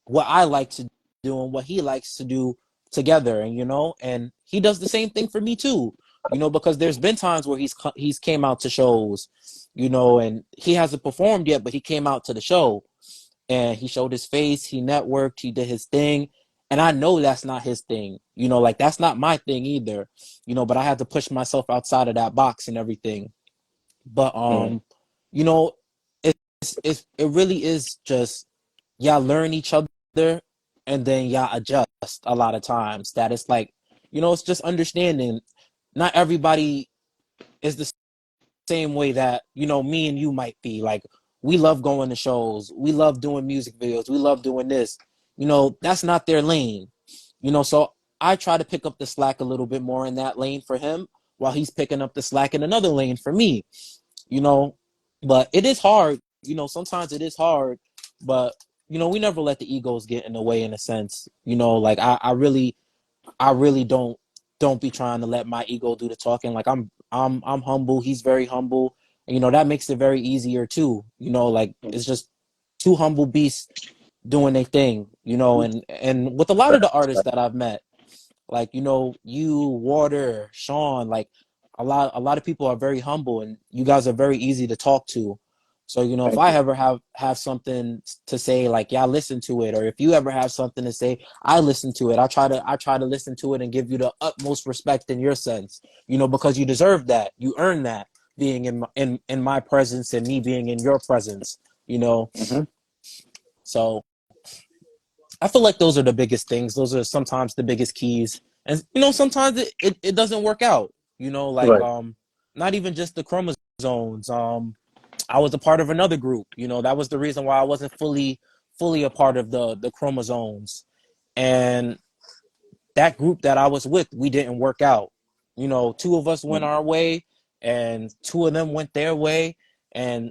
what I like to do and what he likes to do together, and he does the same thing for me too. Because there's been times where he's came out to shows, and he hasn't performed yet, but he came out to the show and he showed his face, he networked, he did his thing, and I know that's not his thing. Like that's not my thing either. But I had to push myself outside of that box and everything. But you know, it really is just y'all learn each other, and then y'all adjust a lot of times. That it's like, it's just understanding. Not everybody is the same way that, me and you might be. Like, we love going to shows, we love doing music videos, we love doing this. That's not their lane. So I try to pick up the slack a little bit more in that lane for him, while he's picking up the slack in another lane for me. you know. But it is hard. Sometimes it is hard, but we never let the egos get in the way, in a sense. Like I really don't be trying to let my ego do the talking. Like I'm humble. He's very humble. And, that makes it very easier too. Like it's just two humble beasts doing their thing. And with a lot of the artists that I've met, like you, Water, Sean, like a lot of people are very humble, and you guys are very easy to talk to. So if Thank I you. ever have something to say, like, yeah, listen to it. Or if you ever have something to say, I listen to it. I try to listen to it and give you the utmost respect in your sense, because you deserve that. You earn that, being in my presence and me being in your presence. you know Hmm. so I feel like those are the biggest things. Those are sometimes the biggest keys. And sometimes it doesn't work out. Like Right. not even just the chromosomes. I was a part of another group. That was the reason why I wasn't fully a part of the chromosomes. And that group that I was with, we didn't work out. Two of us went our way and two of them went their way, and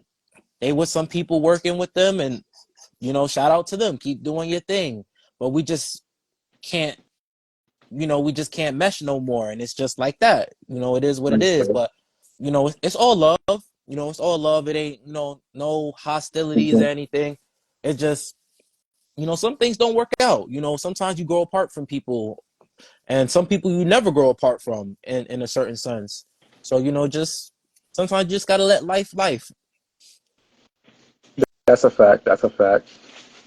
they was some people working with them, and shout out to them. Keep doing your thing. But can't, we just can't mesh no more. And it's just like that. It is what it is. Understood. But, it's all love. It's all love. It ain't, no hostilities or anything. It just, some things don't work out. Sometimes you grow apart from people, and some people you never grow apart from in a certain sense. So, just sometimes you just got to let life. That's a fact. That's a fact.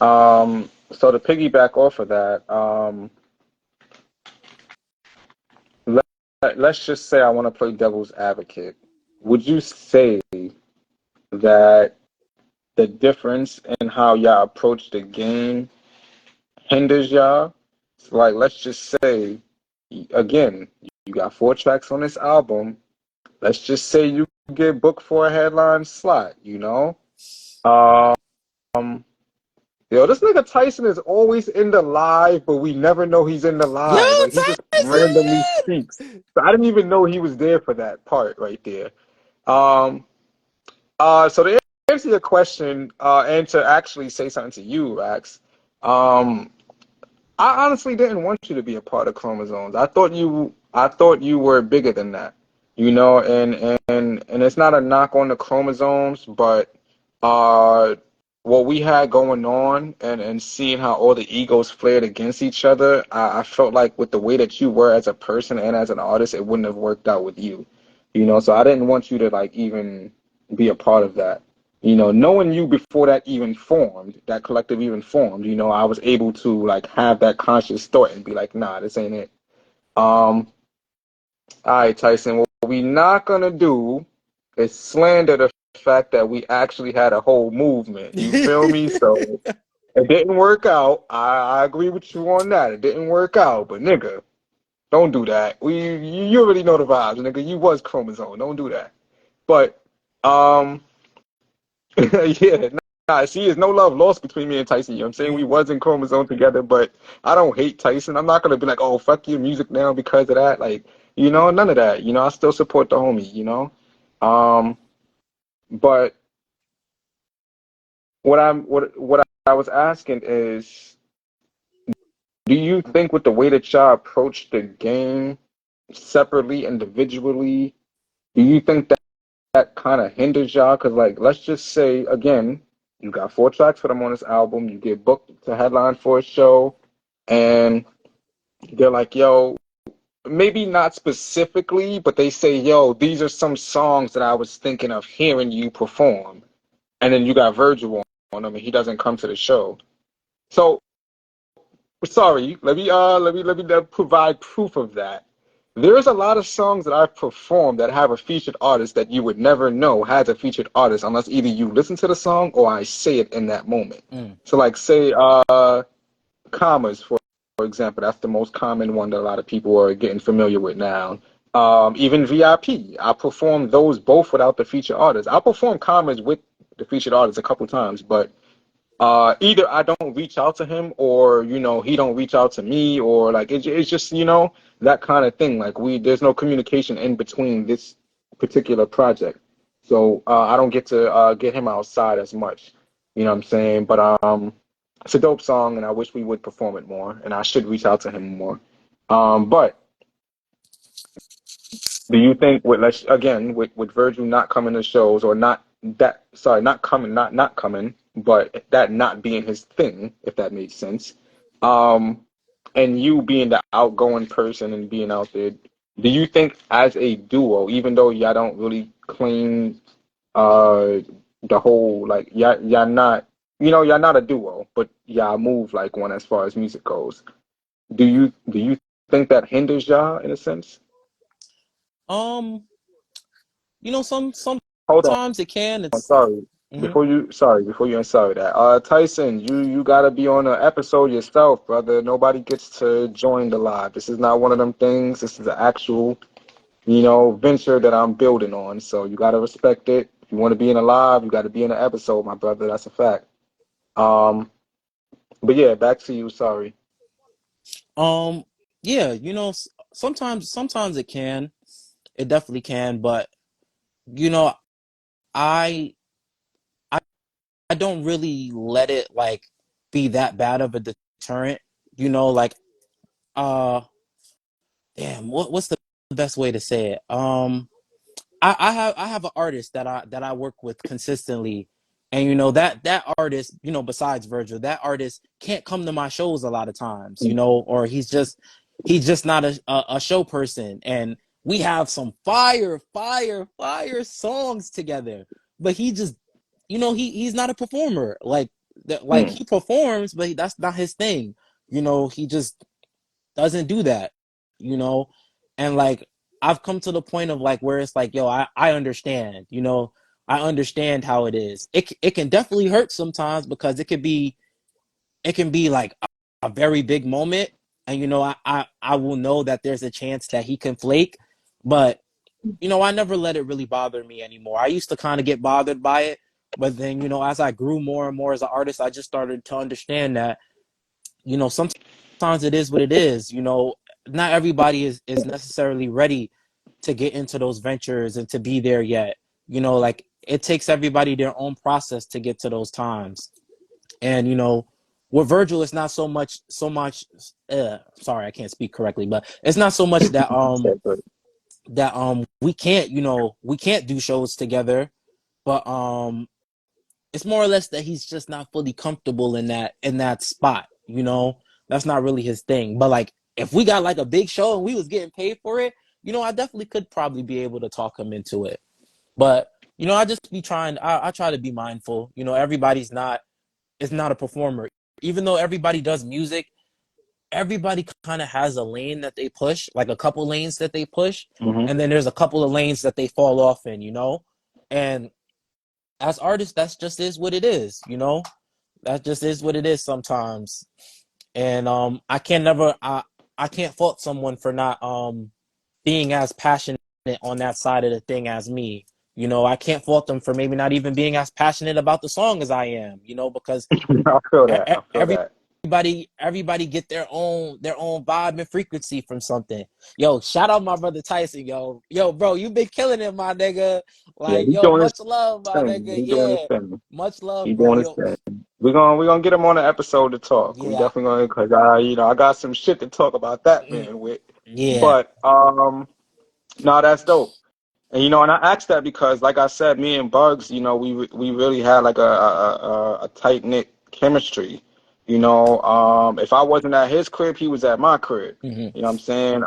So to piggyback off of that, let, let's just say I want to play devil's advocate. Would you say that the difference in how y'all approach the game hinders y'all? Like, let's just say, again, you got 4 tracks on this album. Let's just say you get booked for a headline slot, you know? Um, Yo, this nigga Tyson is always in the live, but we never know he's in the Yo, live. Like, he just randomly Tyson! speaks. So I didn't even know he was there for that part right there. Um, so to answer your question, and to actually say something to you, Rax, um, I honestly didn't want you to be a part of Chromosomes. I thought you were bigger than that, you know. And it's not a knock on the Chromosomes, but uh, what we had going on and seeing how all the egos flared against each other, I felt like with the way that you were as a person and as an artist, it wouldn't have worked out with you, you know. So I didn't want you to like even. be a part of that. Knowing you before that even formed, that collective even formed, I was able to like have that conscious thought and be like, nah, this ain't it. Um, all right, Tyson, what we not gonna do is slander the fact that we actually had a whole movement. You feel me? So it didn't work out. I agree with you on that. It didn't work out, but nigga, don't do that. You already know the vibes, nigga. You was chromosome. Don't do that. But um yeah, nah, see, there's no love lost between me and Tyson. You know what I'm saying? We was in chromosome together, but I don't hate Tyson. I'm not gonna be like, oh, fuck your music now because of that. Like, none of that. I still support the homie. Um, but what I was asking is, do you think with the way that y'all approach the game separately, individually, do you think that kind of hinders y'all? Because, like, let's just say, again, you got 4 tracks for them on this album, you get booked to headline for a show, and they're like, yo, maybe not specifically, but they say, yo, these are some songs that I was thinking of hearing you perform. And then you got Virgil on them, and he doesn't come to the show. So, sorry, let me provide proof of that. There's a lot of songs that I've performed that have a featured artist that you would never know has a featured artist unless either you listen to the song or I say it in that moment. Mm. So like say Commas for example, that's the most common one that a lot of people are getting familiar with now. Even VIP, I performed those both without the featured artist. I performed Commas with the featured artist a couple times, but either I don't reach out to him or he don't reach out to me or like it's just that kind of thing. Like there's no communication in between this particular project, so I don't get to get him outside as much. You know what I'm saying? But it's a dope song, and I wish we would perform it more, and I should reach out to him more. But do you think with let's again with Virgil not coming to shows or not that sorry not coming not coming but that not being his thing if that makes sense, um, and you being the outgoing person and being out there, do you think as a duo even though y'all don't really claim uh the whole like y'all not y'all not a duo but y'all move like one as far as music goes, do you think that hinders y'all in a sense? Um, Hold on. sometimes it can. It's Sorry. mhm. Before you answer that. Tyson, you gotta be on an episode yourself, brother. Nobody gets to join the live. This is not one of them things. This is an actual, venture that I'm building on. So you gotta respect it. If you want to be in a live, you gotta be in an episode, my brother. That's a fact. Um, but yeah, back to you. Sorry. Um, yeah, sometimes it can. It definitely can, but you know, I I I don't really let it like be that bad of a deterrent. Like uh damn, what's the best way to say it? I have an artist that I work with consistently, and that artist, besides Virgil, that artist can't come to my shows a lot of times, or he's just not a show person, and we have some fire songs together, but he just, he's not a performer like that. Like Mm, he performs, but that's not his thing. He just doesn't do that, you know, and like I've come to the point of like where it's like, yo, I understand, I understand how it is. It can definitely hurt sometimes because it can be like a very big moment, and I will know that there's a chance that he can flake, but I never let it really bother me anymore. I used to kind of get bothered by it, but then as I grew more and more as an artist, I just started to understand that sometimes it is what it is. Not everybody is necessarily ready to get into those ventures and to be there yet. Like it takes everybody their own process to get to those times. And with Virgil, it's not so much. Sorry, I can't speak correctly, but it's not so much that we can't do shows together, but it's more or less that he's just not fully comfortable in that spot. That's not really his thing. But like, if we got like a big show and we was getting paid for it, I definitely could probably be able to talk him into it. But I just be trying. I try to be mindful. Everybody's not is not a performer. Even though everybody does music, everybody kind of has a lane that they push, like a couple lanes that they push, Hmm. and then there's a couple of lanes that they fall off in. And as artists, that's just is what it is. That just is what it is sometimes. And I can't fault someone for not being as passionate on that side of the thing as me. I can't fault them for maybe not even being as passionate about the song as I am, because I feel that. I feel that. everybody get their own vibe and frequency from something. Yo, shout out my brother Tyson, yo, bro, you been killing it, my nigga. Yeah, Like, he's yo, doing his much love, my thing. nigga. He's doing his Yeah, thing. much love, He's bro. doing his Yo, thing. We're gonna get him on an episode to talk. We yeah, definitely gonna, because I got some shit to talk about that man with. yeah. But no, that's dope. And and I asked that because, like I said, me and Bugs, we really had like a tight knit chemistry. If I wasn't at his crib, he was at my crib. Hmm. You know what I'm saying?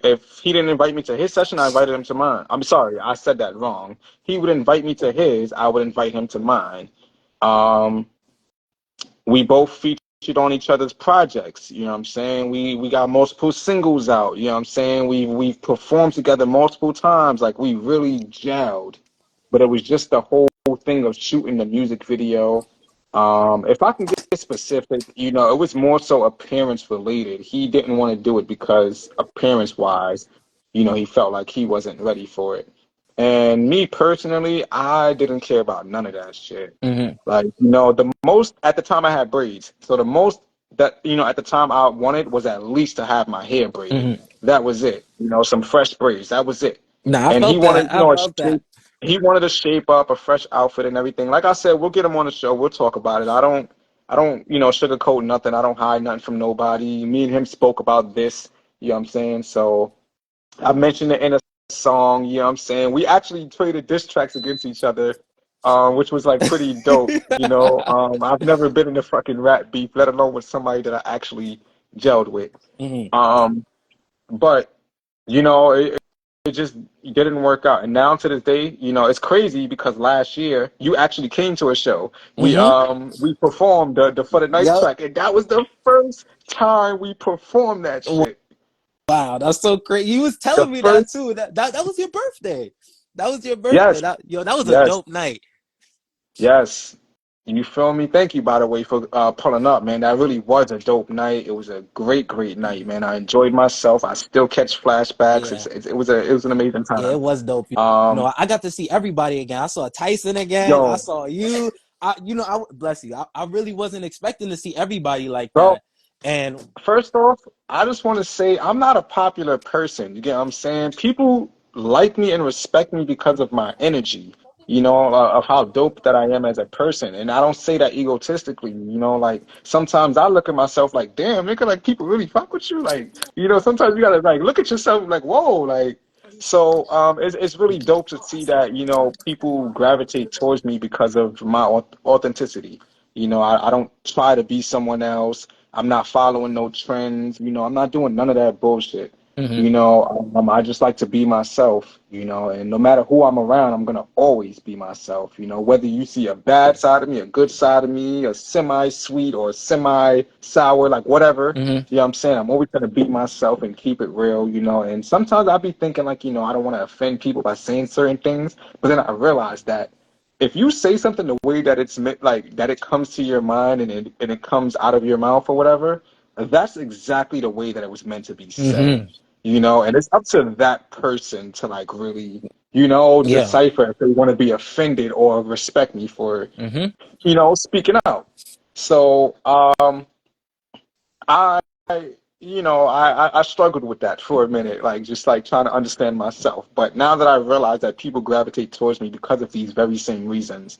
If he didn't invite me to his session, I invited him to mine. I'm sorry, I said that wrong. He would invite me to his, I would invite him to mine. Um, we both featured on each other's projects. You know what I'm saying? We got multiple singles out. You know what I'm saying? We've performed together multiple times. Like, we really gelled. But it was just the whole thing of shooting the music video. If I can get specific, it was more so appearance related. He didn't want to do it because appearance wise, he felt like he wasn't ready for it. And me personally, I didn't care about none of that shit. Hmm. Like, the most at the time I had braids. So the most that, at the time I wanted was at least to have my hair braided. Hmm. That was it. Some fresh braids. That was it. Nah, I And he felt wanted, that. I felt that. he wanted to shape up a fresh outfit and everything. Like I said, we'll get him on the show. We'll talk about it. I don't, sugarcoat nothing. I don't hide nothing from nobody. Me and him spoke about this. You know what I'm saying? So I mentioned it in a song, you know what I'm saying? We actually traded diss tracks against each other, which was like pretty dope, I've never been in a fucking rap beef, let alone with somebody that I actually gelled with. Hmm. Um, but it just didn't work out. And now to this day, it's crazy because last year you actually came to a show. Hmm. We performed the For the Night Yep. track, and that was the first time we performed that shit. Wow, that's so crazy. You was The telling me that first too. That was your birthday. That was your birthday. Yes, That was a yes. dope night. Yes. You feel me? Thank you, by the way, for pulling up, man. That really was a dope night. It was a great, great night, man. I enjoyed myself. I still catch flashbacks. Yeah. It was an amazing Yeah, it time. was dope. Um, I got to see everybody again. I saw Tyson again. I yo, saw you. Bless you. I really wasn't expecting to see everybody like bro, that. And first off, I just want to say I'm not a popular person. You get what I'm saying? People like me and respect me because of my energy, of how dope that I am as a person. And I don't say that egotistically, like sometimes I look at myself like, damn, nigga, like people really fuck with you. Like, sometimes you gotta like look at yourself like, whoa, like, so it's really dope to see that, people gravitate towards me because of my authenticity. I don't try to be someone else. I'm not following no trends. I'm not doing none of that bullshit. mhm, I just like to be myself, and no matter who I'm around, I'm gonna always be myself. Whether you see a bad side of me, a good side of me, a semi-sweet or semi-sour, like whatever. mhm, You know what I'm saying? I'm always gonna be myself and keep it real, and sometimes I'll be thinking like, I don't want to offend people by saying certain things, but then I realize that if you say something the way that it's meant, like that it comes to your mind and it comes out of your mouth or whatever, that's exactly the way that it was meant to be said. mhm. And it's up to that person to like really, Yeah. decipher if they want to be offended or respect me for, Mhm. speaking out. So, I, I struggled with that for a minute, like just like trying to understand myself. But now that I realize that people gravitate towards me because of these very same reasons,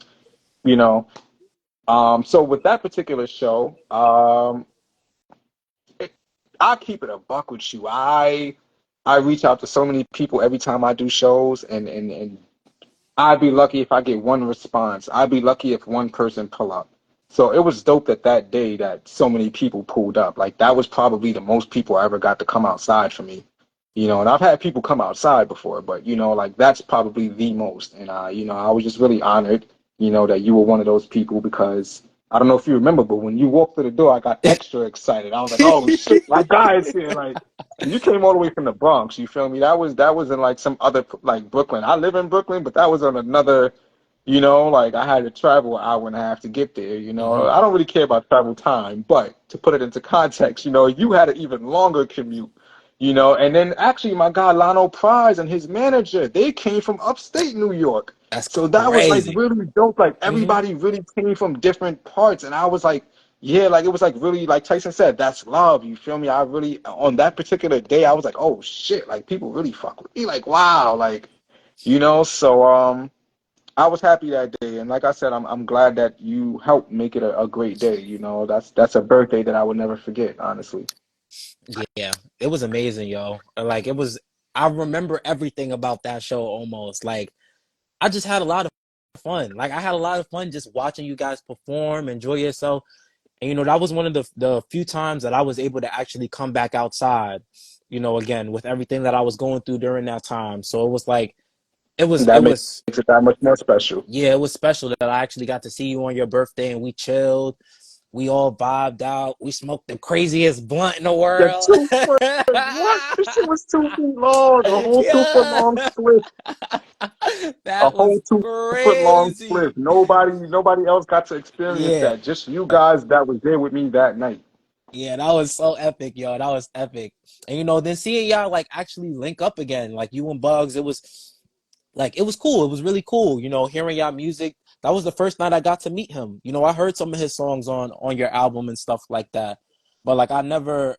you know. So with that particular show, it, I keep it a buck with you. I reach out to so many people every time I do shows, and I'd be lucky if I get one response. I'd be lucky if one person pull up. So it was dope that day that so many people pulled up. Like that was probably the most people I ever got to come outside for me. And I've had people come outside before, but like that's probably the most. And I was just really honored, that you were one of those people because I don't know if you remember, but when you walked through the door, I got extra excited. I was like, oh shit, my guy is here. Like you came all the way from the Bronx, you feel me? That was in like some other like Brooklyn. I live in Brooklyn, but that was on another, like I had to travel an hour and a half to get there. Hmm. I don't really care about travel time, but to put it into context, you had an even longer commute. And then actually my guy Lionel Prize and his manager, they came from upstate New York. That's So that was like crazy. really dope. Like Hmm. everybody really came from different parts. And I was like, yeah, like it was like really like Tyson said, that's love. You feel me? I really on that particular day, I was like, oh shit, like people really fuck with me. Like, wow, like, so I was happy that day. And like I said, I'm glad that you helped make it a great day. That's a birthday that I would never forget, honestly. Yeah, it was amazing, yo. Like it was. I remember everything about that show almost. Like I just had a lot of fun. Like I had a lot of fun just watching you guys perform, enjoy yourself. And that was one of the few times that I was able to actually come back outside, again with everything that I was going through during that time. So it was like it That makes was it that much more special. yeah, it was special that I actually got to see you on your birthday and we chilled. We all vibed out. We smoked the craziest blunt in the The world. two for what? This shit was 2 feet long. A whole 2 foot Yeah. long split. A That whole was 2 foot long crazy. split. Nobody else got to experience Yeah. that. Just you guys that was there with me that night. Yeah, that was so epic, yo. That was epic. And then seeing y'all like actually link up again, like you and Bugs, it was like it was cool. It was really cool, hearing y'all music. That was the first night I got to meet him. I heard some of his songs on your album and stuff like that. But like I never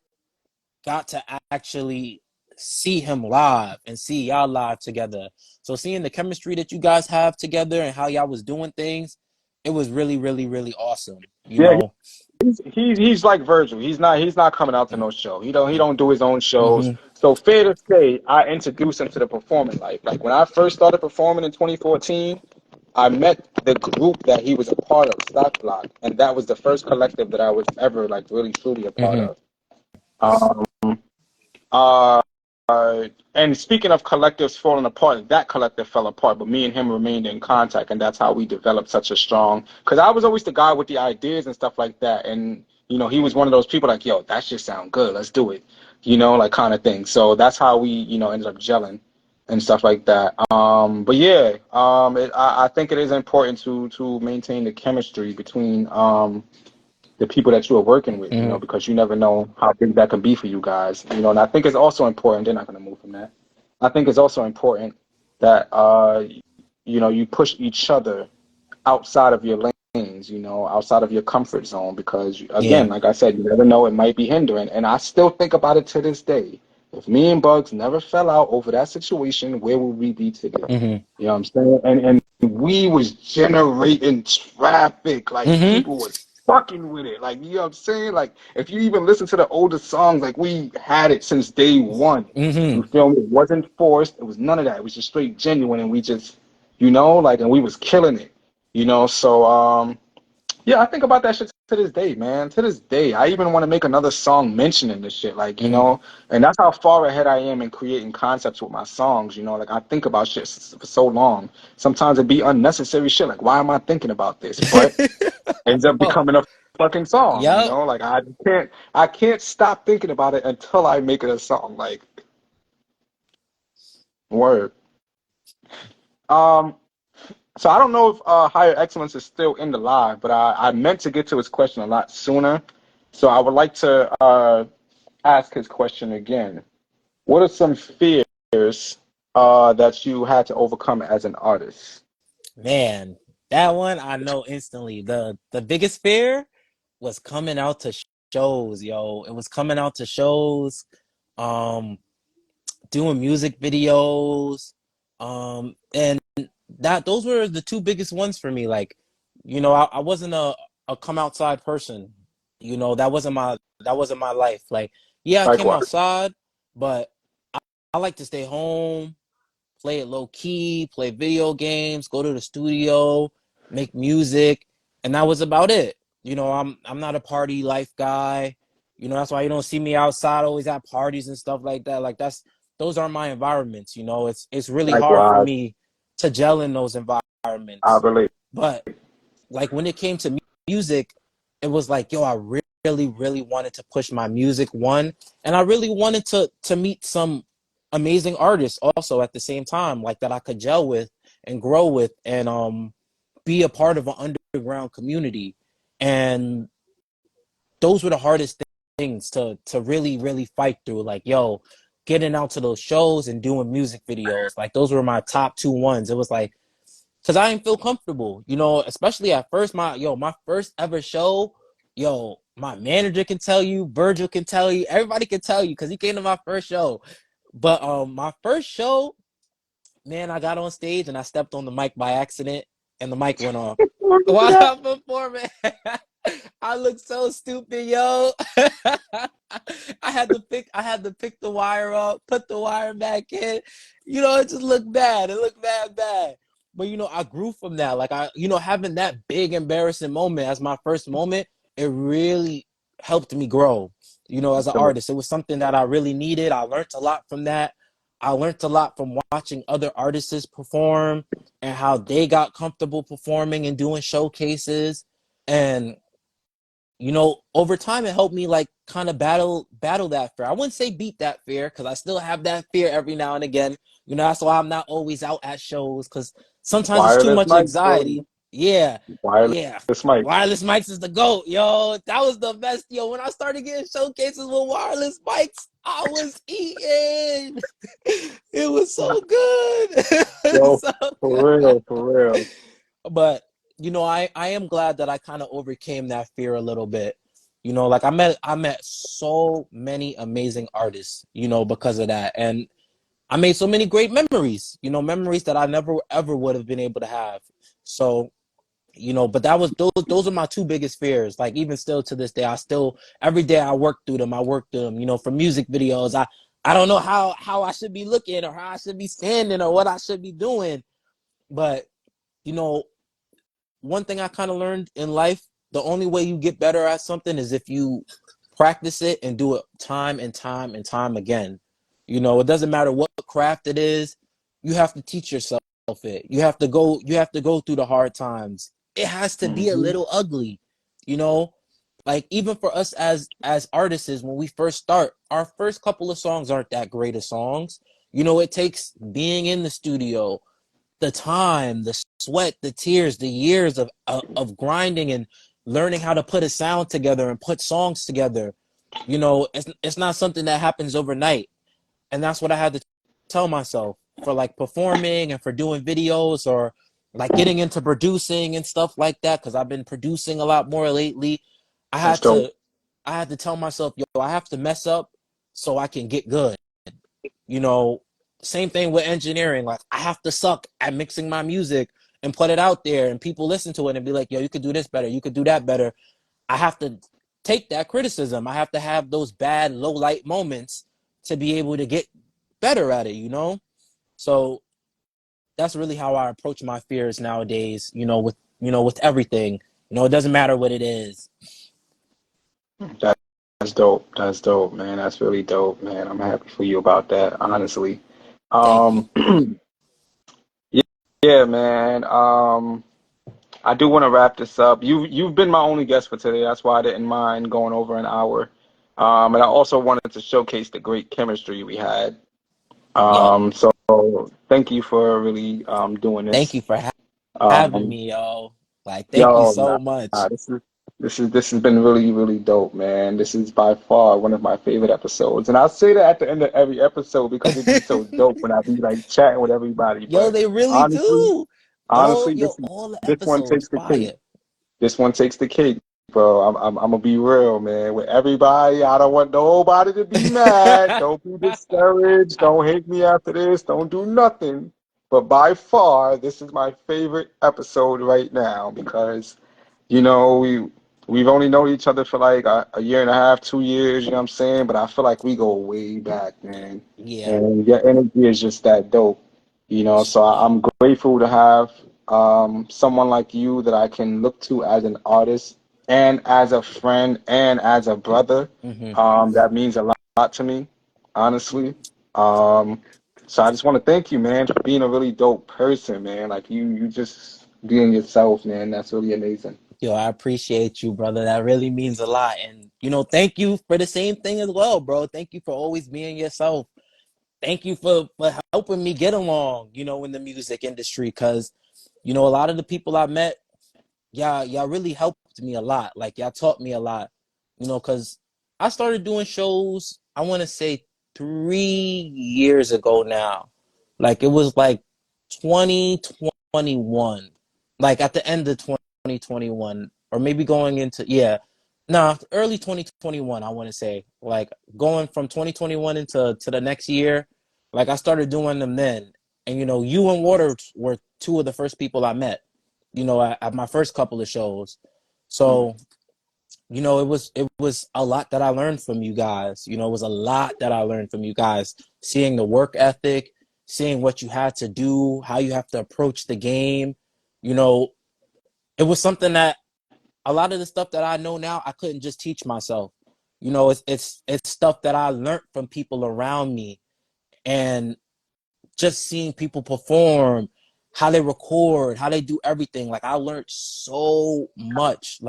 got to actually see him live and see y'all live together. So seeing the chemistry that you guys have together and how y'all was doing things, it was really, really, really awesome. Yeah, he's like Virgil. He's not coming out to no show. He don't do his own shows. Mm-hmm. So fair to say, I introduced him to the performing life. Like when I first started performing in 2014, I met the group that he was a part of, Stock Block, and that was the first collective that I was ever like really truly a part Mm-hmm. of. Um, uh, and speaking of collectives falling apart, that collective fell apart, but me and him remained in contact, and that's how we developed such a strong. Because I was always the guy with the ideas and stuff like that, and he was one of those people like, yo, that shit sound good, let's do it, like kind of thing. So that's how we, ended up gelling and stuff like that. But yeah, I think it is important to maintain the chemistry between the people that you are working with, Mm-hmm. because you never know how big that can be for you guys, and I think it's also important, they're not going to move from that. I think it's also important that, you push each other outside of your lanes, outside of your comfort zone, because Yeah. again, like I said, you never know, it might be hindering. And I still think about it to this day. If me and Bugs never fell out over that situation, where would we be today? Mm-hmm. You know what I'm saying? And we was generating traffic, like Mm-hmm. people was fucking with it. Like, you know what I'm saying? Like, if you even listen to the older songs, like we had it since day one. You Mm-hmm. feel me? It wasn't forced. It was none of that. It was just straight genuine, and we just, like, and we was killing it. So yeah, I think about that shit to this day, man. To this day, I even want to make another song mentioning this shit, like, Mm-hmm. and that's how far ahead I am in creating concepts with my songs. Like I think about shit for so long. Sometimes it be unnecessary shit, like why am I thinking about this? But ends up Oh, becoming a fucking song. yep. Like I can't stop thinking about it until I make it a song. Like word. Um, So I don't know if Higher Excellence is still in the live, but I meant to get to his question a lot sooner. So I would like to ask his question again. What are some fears that you had to overcome as an artist? Man, that one I know instantly. The biggest fear was coming out to shows, yo. It was coming out to shows, um, doing music videos, and that those were the two biggest ones for me. Like, I wasn't a come outside person. That wasn't my life. Like, yeah, I came Likewise. outside, but I like to stay home, play it low key, play video games, go to the studio, make music, and that was about it. I'm not a party life guy. That's why you don't see me outside always at parties and stuff like that. Like those are my environments. You know, it's really hard for Likewise, me to gel in those I environments. relate. But like when it came to music, it was like, yo, I really wanted to push my music one, and I really wanted to meet some amazing artists also at the same time, like that I could gel with and grow with, and be a part of an underground community. And those were the hardest things to really fight through. Like, yo, getting out to those shows and doing music videos. Like those were my top two ones. It was like, cause I didn't feel comfortable, you know, especially at first. My first ever show, yo, my manager can tell you, Virgil can tell you, everybody can tell you, cause he came to my first show. But my first show, man, I got on stage and I stepped on the mic by accident, and the mic went off while I'm performing. I look so stupid, yo. I had to pick the wire up, put the wire back in. You know, it just looked bad. It looked bad. But you know, I grew from that. Like having that big embarrassing moment as my first moment, it really helped me grow. You know, as an artist, it was something that I really needed. I learned a lot from that. I learned a lot from watching other artists perform and how they got comfortable performing and doing showcases. And you know, over time it helped me like kind of battle that fear. I wouldn't say beat that fear, because I still have that fear every now and again. You know, that's why I'm not always out at shows, because sometimes it's too Wireless much mic, boy. anxiety. Yeah, yeah. Wireless mic. Wireless mics is the GOAT, yo. That was the best, yo. When I started getting showcases with wireless mics, I was eating. It was so good. It was Yo, so for good. real, for real. But you know, I am glad that I kind of overcame that fear a little bit. You know, like I met so many amazing artists, you know, because of that. And I made so many great memories, you know, memories that I never ever would have been able to have. So, you know, but that was those are my two biggest fears. Like even still to this day, I still every day I work through them. I work through them, you know, for music videos. I don't know how I should be looking or how I should be standing or what I should be doing. But, you know, one thing I kind of learned in life, the only way you get better at something is if you practice it and do it time and time and time again. You know, it doesn't matter what craft it is, you have to teach yourself it. You have to go through the hard times. It has to be a Hmm. little ugly, you know? Like even for us as artists, when we first start, our first couple of songs aren't that great of songs. You know, it takes being in the studio, the time, the sweat, the tears, the years of grinding and learning how to put a sound together and put songs together. You know, it's not something that happens overnight. And that's what I had to tell myself for like performing and for doing videos or like getting into producing and stuff like that, because I've been producing a lot more lately. I That's had dope. to I had to tell myself, yo, I have to mess up so I can get good. You know, same thing with engineering. Like I have to suck at mixing my music and put it out there and people listen to it and be like, yo, you could do this better, you could do that better. I have to take that criticism. I have to have those bad low light moments to be able to get better at it, you know? So that's really how I approach my fears nowadays, with everything. You know, it doesn't matter what it is. That, that's dope. That's dope, man. That's really dope, man. I'm happy for you about that, honestly. Thank you. Um, yeah, yeah, man. I do want to wrap this up. You've been my only guest for today. That's why I didn't mind going over an hour. And I also wanted to showcase the great chemistry we had. Yo, So thank you for really doing thank this. you for having Um, me, yo. Like, thank you Yo, so much. this has been really, really dope, man. This is by far one of my favorite episodes. And I'll say that at the end of every episode because it'd be so dope when I be like chatting with everybody. Yo, But they really honestly, do. honestly, All the this one episodes takes the cake. fire. This one takes the cake, bro. I'm gonna be real, man. With everybody, I don't want nobody to be mad. Don't be discouraged. Don't hate me after this. Don't do nothing. But by far, this is my favorite episode right now because, you know, we've only known each other for like a year and a half, 2 years. You know what I'm saying? But I feel like we go way back, man. Yeah. And your energy is just that dope. You know, so Yeah. I'm grateful to have someone like you that I can look to as an artist and as a friend and as a brother. Hmm. That means a lot to me, honestly. Um, so I just want to thank you, man, for being a really dope person, man. Like you just being yourself, man. That's really amazing. Yo, I appreciate you, brother. That really means a lot. And, thank you for the same thing as well, bro. Thank you for always being yourself. Thank you for helping me get along, in the music industry. Cause, a lot of the people I met, y'all really helped me a lot. Like y'all taught me a lot, because I started doing shows, I want to say 3 years ago now. Like it was like 2021, like at the end of 2021, or maybe going into, yeah, no, early 2021, I want to say, like going from 2021 into the next year. Like I started doing them then. And you and Waters were two of the first people I met, at my first couple of shows. Mm. So, it was a lot that I learned from you guys. It was a lot that I learned from you guys. Seeing the work ethic, seeing what you had to do, how you have to approach the game. You know, it was something that a lot of the stuff that I know now, I couldn't just teach myself. It's stuff that I learned from people around me, and just seeing people perform, how they record, how they do everything. Like I learned so much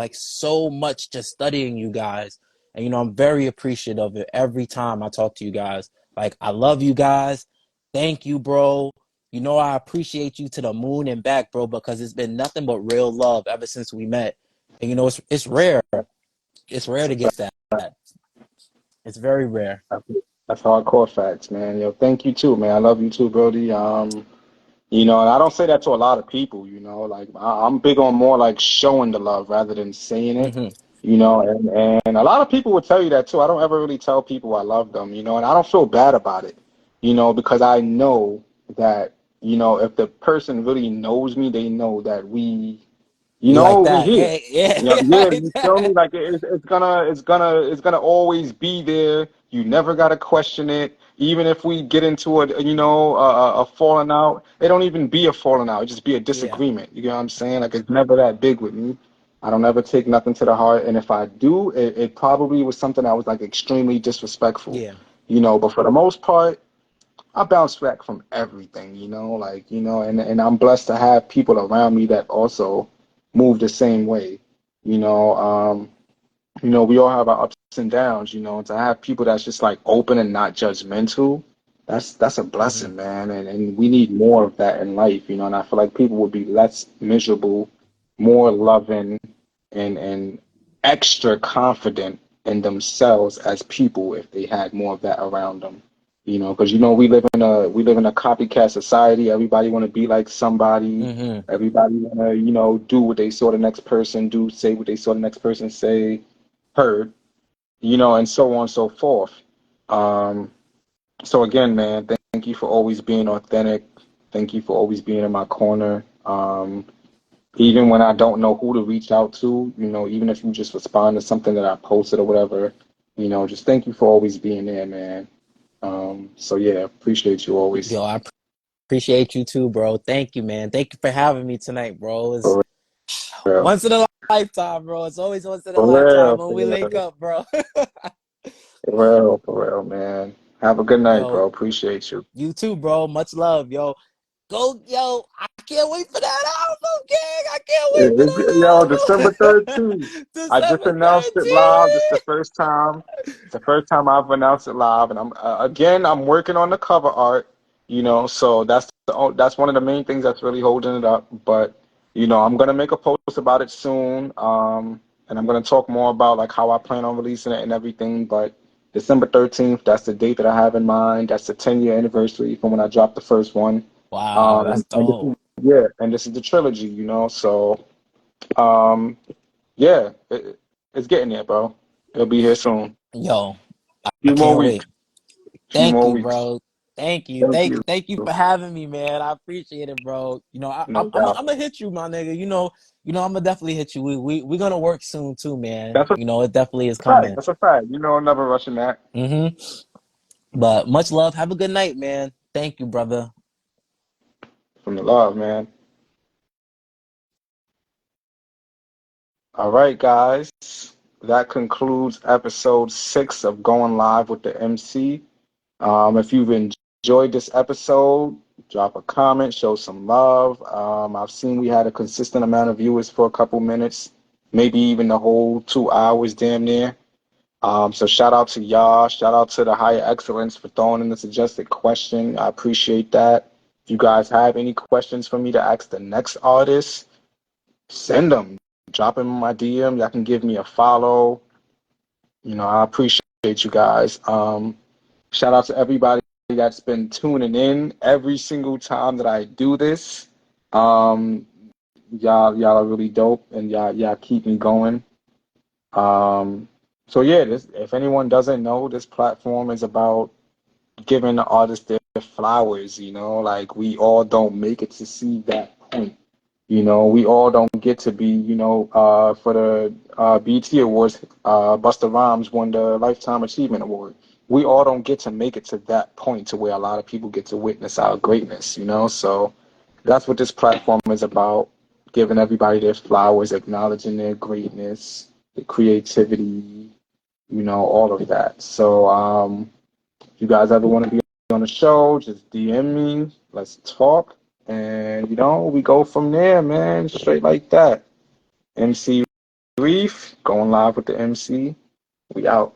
just studying you guys. And I'm very appreciative of it every time I talk to you guys. Like I love you guys. Thank you, bro. I appreciate you to the moon and back, bro, because it's been nothing but real love ever since we met. And it's rare. It's rare That's to a get fact. that. It's very rare. That's hardcore facts, man. Yo, thank you too, man. I love you too, Brody. And I don't say that to a lot of people, like I'm big on more like showing the love rather than saying it, Hmm. and a lot of people would tell you that too. I don't ever really tell people I love them, and I don't feel bad about it, because I know that, if the person really knows me, they know that You like we that? here. Yeah, yeah, Yeah, yeah, yeah, like you feel me? that. Like it's gonna always be there. You never gotta question it. Even if we get into a falling out, it don't even be a falling out. It just be a Yeah, disagreement. You know what I'm saying? Like it's never that big with me. I don't ever take nothing to the heart, and if I do, it probably was something that was like extremely disrespectful. yeah. But for the most part, I bounce back from everything, like, and I'm blessed to have people around me that also move the same way. You know, um, we all have our ups and downs, and to have people that's just like open and not judgmental, that's a Hmm. blessing, man. And we need more of that in life, and I feel like people would be less miserable, more loving, and extra confident in themselves as people if they had more of that around them. Because we live in a copycat society. Everybody want to be like somebody. Hmm. Everybody want to do what they saw the next person do, say what they saw the next person say, heard, and so on and so forth. Um, so again, man, thank you for always being authentic. Thank you for always being in my corner. Even when I don't know who to reach out to, even if you just respond to something that I posted or whatever, just thank you for always being there, man. So yeah, appreciate you always. Yo, I appreciate you too, bro. Thank you, man. Thank you for having me tonight, bro. It's For real. once in a lifetime, bro. It's always once in a For lifetime real, when for we link real, up, bro. for real, man. Have a good night, Yo, bro. Appreciate you. you too, bro. Much love, yo. Yo. I can't wait for that album, gang. I can't wait for Yo, December that 13th. album. I just December announced it live. This is the 13th. first time. It's the first time I've announced it live, and I'm working on the cover art. So that's one of the main things that's really holding it up. But I'm gonna make a post about it soon. And I'm gonna talk more about like how I plan on releasing it and everything. But December 13th, that's the date that I have in mind. That's the 10-year anniversary from when I dropped the first one. Wow, that's And this dope. is, yeah, and this is the trilogy, So, um, yeah, it's getting there, bro. It'll be here soon. Yo, I Few more can't weeks. wait. Few Thank more you, weeks. bro. Thank you. Thank Thank you. thank you for having me, man. I appreciate it, bro. No doubt. I'm gonna hit you, my nigga. I'm gonna definitely hit you. We gonna work soon too, man. That's a It definitely is fact. coming. That's a fact. I'm never rushing that. Hmm. But much love. Have a good night, man. Thank you, brother. From the love, man. All right, guys. That concludes episode 6 of Going Live with the MC. If you've enjoyed this episode, drop a comment, show some love. I've seen we had a consistent amount of viewers for a couple minutes, maybe even the whole 2 hours, damn near. So shout out to y'all. Shout out to the Higher Excellence for throwing in the suggested question. I appreciate that. If you guys have any questions for me to ask the next artist, send them. Drop them in my DM. Y'all can give me a follow. I appreciate you guys. Shout out to everybody that's been tuning in every single time that I do this. Um, y'all are really dope, and y'all keep me going. Um, so yeah, if anyone doesn't know, this platform is about giving the artists their flowers. Like we all don't make it to see that point. We all don't get to be, for the BET Awards, Busta Rhymes won the Lifetime Achievement Award. We all don't get to make it to that point to where a lot of people get to witness our greatness. So that's what this platform is about, giving everybody their flowers, acknowledging their greatness, the creativity, all of that. So if you guys ever want to be on the show, just DM me. Let's talk. And, we go from there, man. Straight like that. MC Reef, going live with the MC. We out.